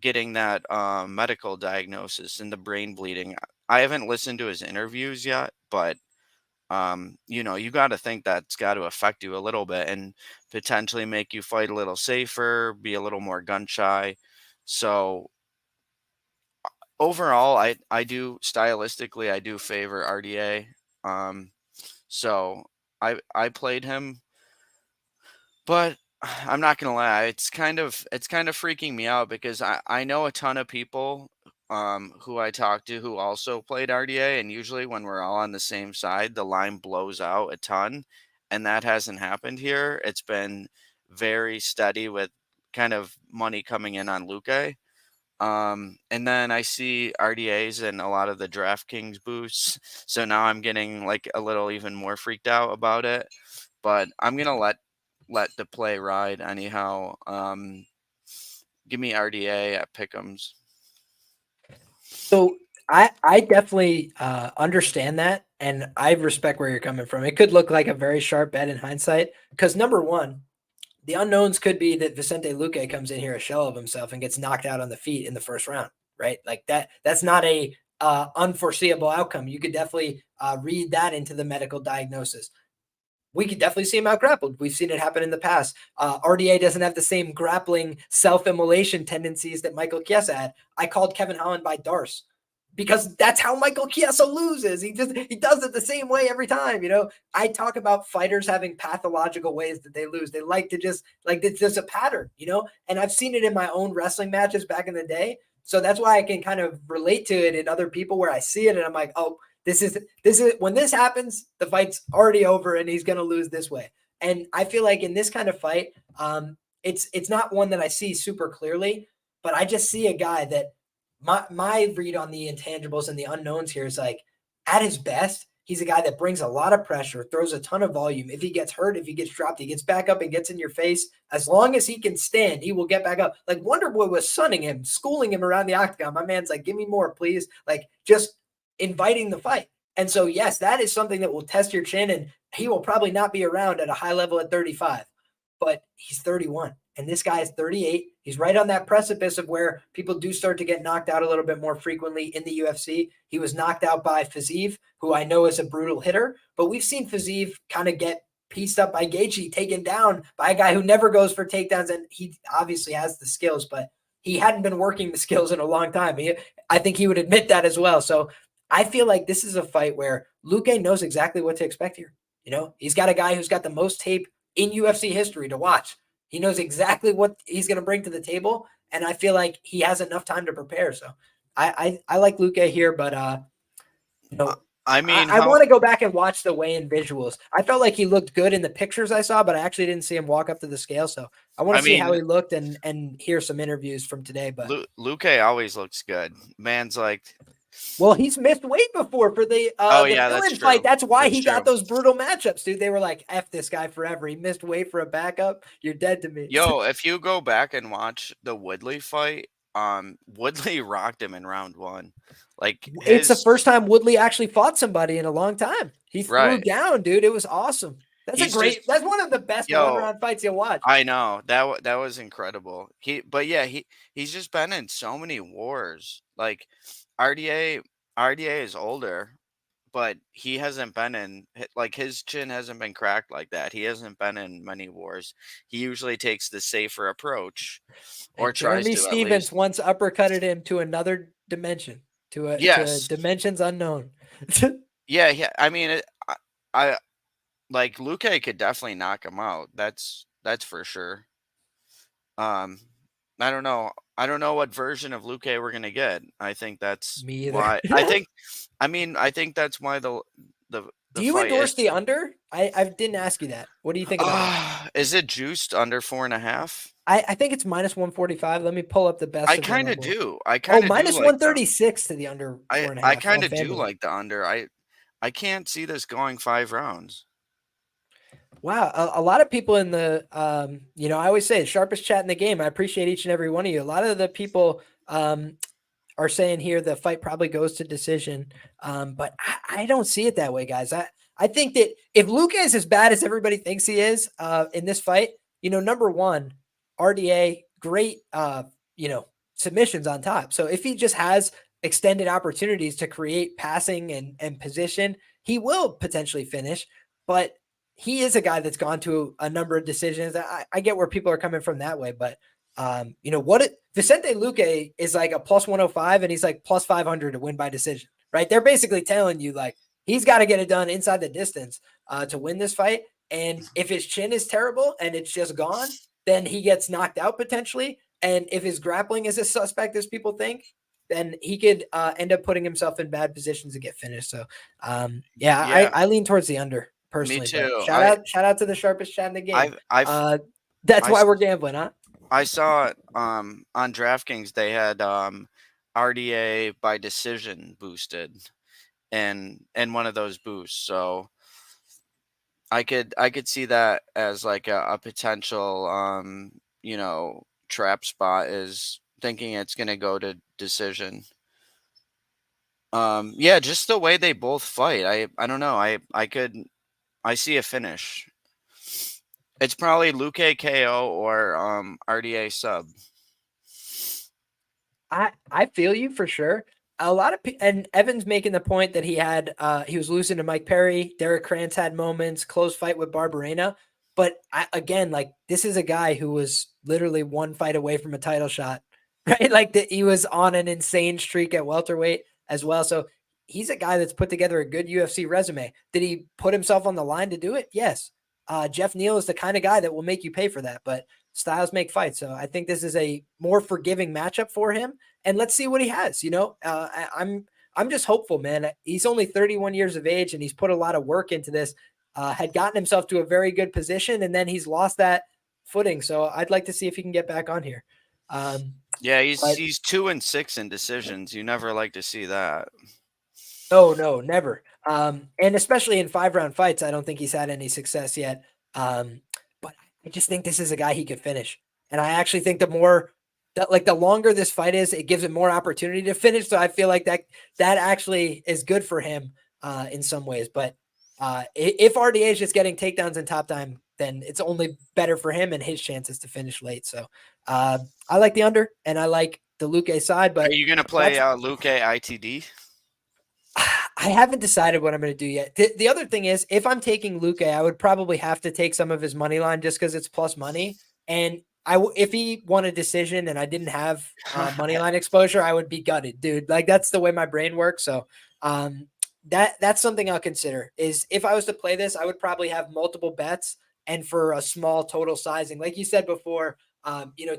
getting that medical diagnosis and the brain bleeding? I haven't listened to his interviews yet, but you got to think that's got to affect you a little bit and potentially make you fight a little safer, be a little more gun shy. So overall, I do stylistically, I do favor RDA. So I played him, but I'm not gonna lie, it's kind of freaking me out because I know a ton of people who I talked to who also played RDA, and usually when we're all on the same side, the line blows out a ton, and that hasn't happened here. It's been very steady with kind of money coming in on Luque. And then I see RDAs and a lot of the DraftKings boosts. So now I'm getting like a little even more freaked out about it. But I'm gonna let the play ride anyhow. Give me RDA at Pick'ems. So I definitely understand that, and I respect where you're coming from. It could look like a very sharp bet in hindsight because number one, the unknowns could be that Vicente Luque comes in here a shell of himself and gets knocked out on the feet in the first round, right? Like that's not a unforeseeable outcome. You could definitely read that into the medical diagnosis. We could definitely see him out grappled. We've seen it happen in the past. RDA doesn't have the same grappling self-immolation tendencies that Michael Chiesa had. I called Kevin Holland by Darce because that's how Michael Chiesa loses. He does it the same way every time. I talk about fighters having pathological ways that they lose. They like to just it's just a pattern, and I've seen it in my own wrestling matches back in the day. So that's why I can kind of relate to it in other people where I see it and I'm like, oh, this is when this happens, the fight's already over and he's going to lose this way. And I feel like in this kind of fight, it's not one that I see super clearly, but I just see a guy that my read on the intangibles and the unknowns here is like at his best, he's a guy that brings a lot of pressure, throws a ton of volume. If he gets hurt, if he gets dropped, he gets back up and gets in your face. As long as he can stand, he will get back up. Like Wonder Boy was sunning him, schooling him around the octagon. My man's like, give me more, please. Like just inviting the fight. And so, yes, that is something that will test your chin, and he will probably not be around at a high level at 35, but he's 31 and this guy is 38. He's right on that precipice of where people do start to get knocked out a little bit more frequently in the UFC. He was knocked out by Fiziev, who I know is a brutal hitter, but we've seen Fiziev kind of get pieced up by Gaethje, taken down by a guy who never goes for takedowns, and he obviously has the skills, but he hadn't been working the skills in a long time. I think he would admit that as well. So I feel like this is a fight where Luque knows exactly what to expect here. He's got a guy who's got the most tape in UFC history to watch. He knows exactly what he's going to bring to the table, and I feel like he has enough time to prepare. So I like Luque here, but I mean, I want to go back and watch the weigh-in visuals. I felt like he looked good in the pictures I saw, but I actually didn't see him walk up to the scale. So I want to see how he looked and hear some interviews from today. But Luque always looks good. Man's like, well, he's missed weight before for the villain fight. That's why he got those brutal matchups, dude. They were like, F this guy forever. He missed weight for a backup. You're dead to me. Yo, if you go back and watch the Woodley fight, Woodley rocked him in round 1. Like it's the first time Woodley actually fought somebody in a long time. He threw down, dude. It was awesome. That's that's one of the best one-round fights you'll watch. I know. That was incredible. He's just been in so many wars. Like RDA is older, but he hasn't been in, like, his chin hasn't been cracked like that. He hasn't been in many wars. He usually takes the safer approach, or tries to. Jeremy Stevens once uppercutted him to another dimension, to dimensions unknown. Yeah. I mean, I like Luque could definitely knock him out. That's for sure. I don't know. I don't know what version of Luque we're gonna get. I think that's me either. Why I think that's why the do you endorse the under? I didn't ask you that. What do you think about that? Is it juiced under 4.5? I think it's minus 145. Let me pull up the best. I kind of do. Minus 136 to the under 4.5. I kind of do like the under. I can't see this going 5 rounds. Wow, a lot of people in the, I always say the sharpest chat in the game. I appreciate each and every one of you. A lot of the people are saying here the fight probably goes to decision, but I don't see it that way, guys. I think that if Luque is as bad as everybody thinks he is in this fight, number one, RDA, great, submissions on top. So if he just has extended opportunities to create passing and position, he will potentially finish, but he is a guy that's gone to a number of decisions. I get where people are coming from that way, but Vicente Luque is like a plus 105 and he's like plus 500 to win by decision, right? They're basically telling you like, he's got to get it done inside the distance to win this fight. And if his chin is terrible and it's just gone, then he gets knocked out potentially. And if his grappling is as suspect as people think, then he could end up putting himself in bad positions to get finished. So I lean towards the under. Personally, me too. Shout out to the sharpest chat in the game. That's why we're gambling, huh? I saw on DraftKings they had RDA by decision boosted and one of those boosts. So I could see that as like a potential trap spot, is thinking it's gonna go to decision. Just the way they both fight. I don't know. I see a finish. It's probably Luque KO or RDA sub. I feel you for sure. a lot of and Evan's making the point that he was losing to Mike Perry. Derek Krantz had moments, close fight with Barberena. But again, like this is a guy who was literally one fight away from a title shot, right? Like he was on an insane streak at welterweight as well. So he's a guy that's put together a good UFC resume. Did he put himself on the line to do it? Yes. Jeff Neal is the kind of guy that will make you pay for that, but styles make fights. So I think this is a more forgiving matchup for him, and let's see what he has. I'm just hopeful, man. He's only 31 years of age, and he's put a lot of work into this. Had gotten himself to a very good position, and then he's lost that footing. So I'd like to see if he can get back on here. Yeah, he's 2-6 in decisions. You never like to see that. Oh no, never. And especially in 5-round fights, I don't think he's had any success yet. But I just think this is a guy he could finish. And I actually think the longer this fight is, it gives him more opportunity to finish. So I feel like that actually is good for him in some ways. But if RDA is just getting takedowns in top time, then it's only better for him and his chances to finish late. So I like the under, and I like the Luque side. But are you going to play Luque ITD? I haven't decided what I'm going to do yet. The other thing is, if I'm taking Luque, I would probably have to take some of his money line just because it's plus money. And if he won a decision and I didn't have money line exposure, I would be gutted, dude. Like that's the way my brain works. So that's something I'll consider. Is if I was to play this, I would probably have multiple bets and for a small total sizing, like you said before.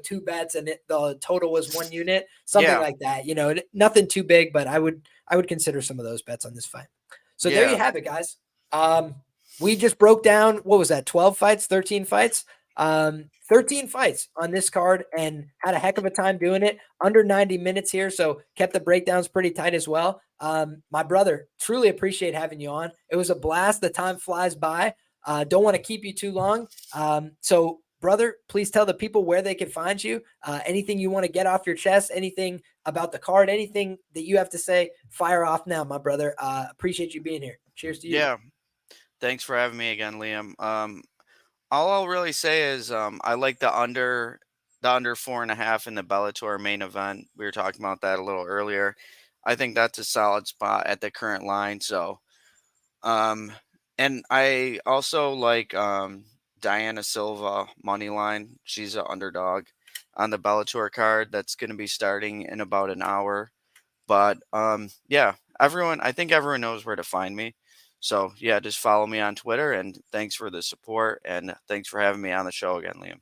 2 bets and the total was 1 unit, something like that. Nothing too big, but I would consider some of those bets on this fight. So there you have it, guys. We just broke down, what was that? 12 fights, 13 fights, 13 fights on this card, and had a heck of a time doing it under 90 minutes here. So kept the breakdowns pretty tight as well. My brother, truly appreciate having you on. It was a blast. The time flies by. Don't want to keep you too long. So brother, please tell the people where they can find you. Anything you want to get off your chest, anything about the card, anything that you have to say, fire off now, my brother. Appreciate you being here. Cheers to you. Yeah. Thanks for having me again, Liam. All I'll really say is I like the under 4.5 in the Bellator main event. We were talking about that a little earlier. I think that's a solid spot at the current line. So, and I also like Diana Silva money line. She's an underdog on the Bellator card that's going to be starting in about an hour. But yeah, I think everyone knows where to find me. So yeah, just follow me on Twitter, and thanks for the support, and thanks for having me on the show again, Liam.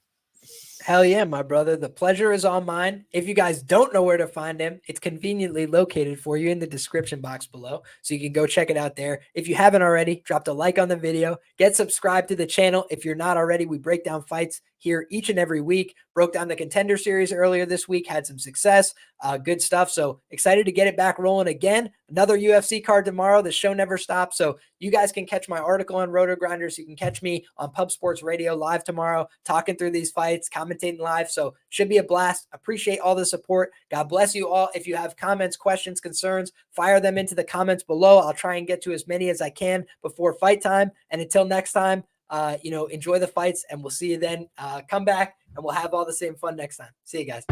Hell yeah, my brother. The pleasure is all mine. If you guys don't know where to find him, it's conveniently located for you in the description box below. So you can go check it out there. If you haven't already, drop a like on the video. Get subscribed to the channel. If you're not already, we break down fights here each and every week. Broke down the Contender series earlier this week. Had some success. Good stuff. So excited to get it back rolling again. Another UFC card tomorrow. The show never stops. So you guys can catch my article on Roto Grinders. You can catch me on Pub Sports Radio live tomorrow, talking through these fights, commentating live. So should be a blast. Appreciate all the support. God bless you all. If you have comments, questions, concerns, fire them into the comments below. I'll try and get to as many as I can before fight time. And until next time, enjoy the fights, and we'll see you then. Come back and we'll have all the same fun next time. See you guys.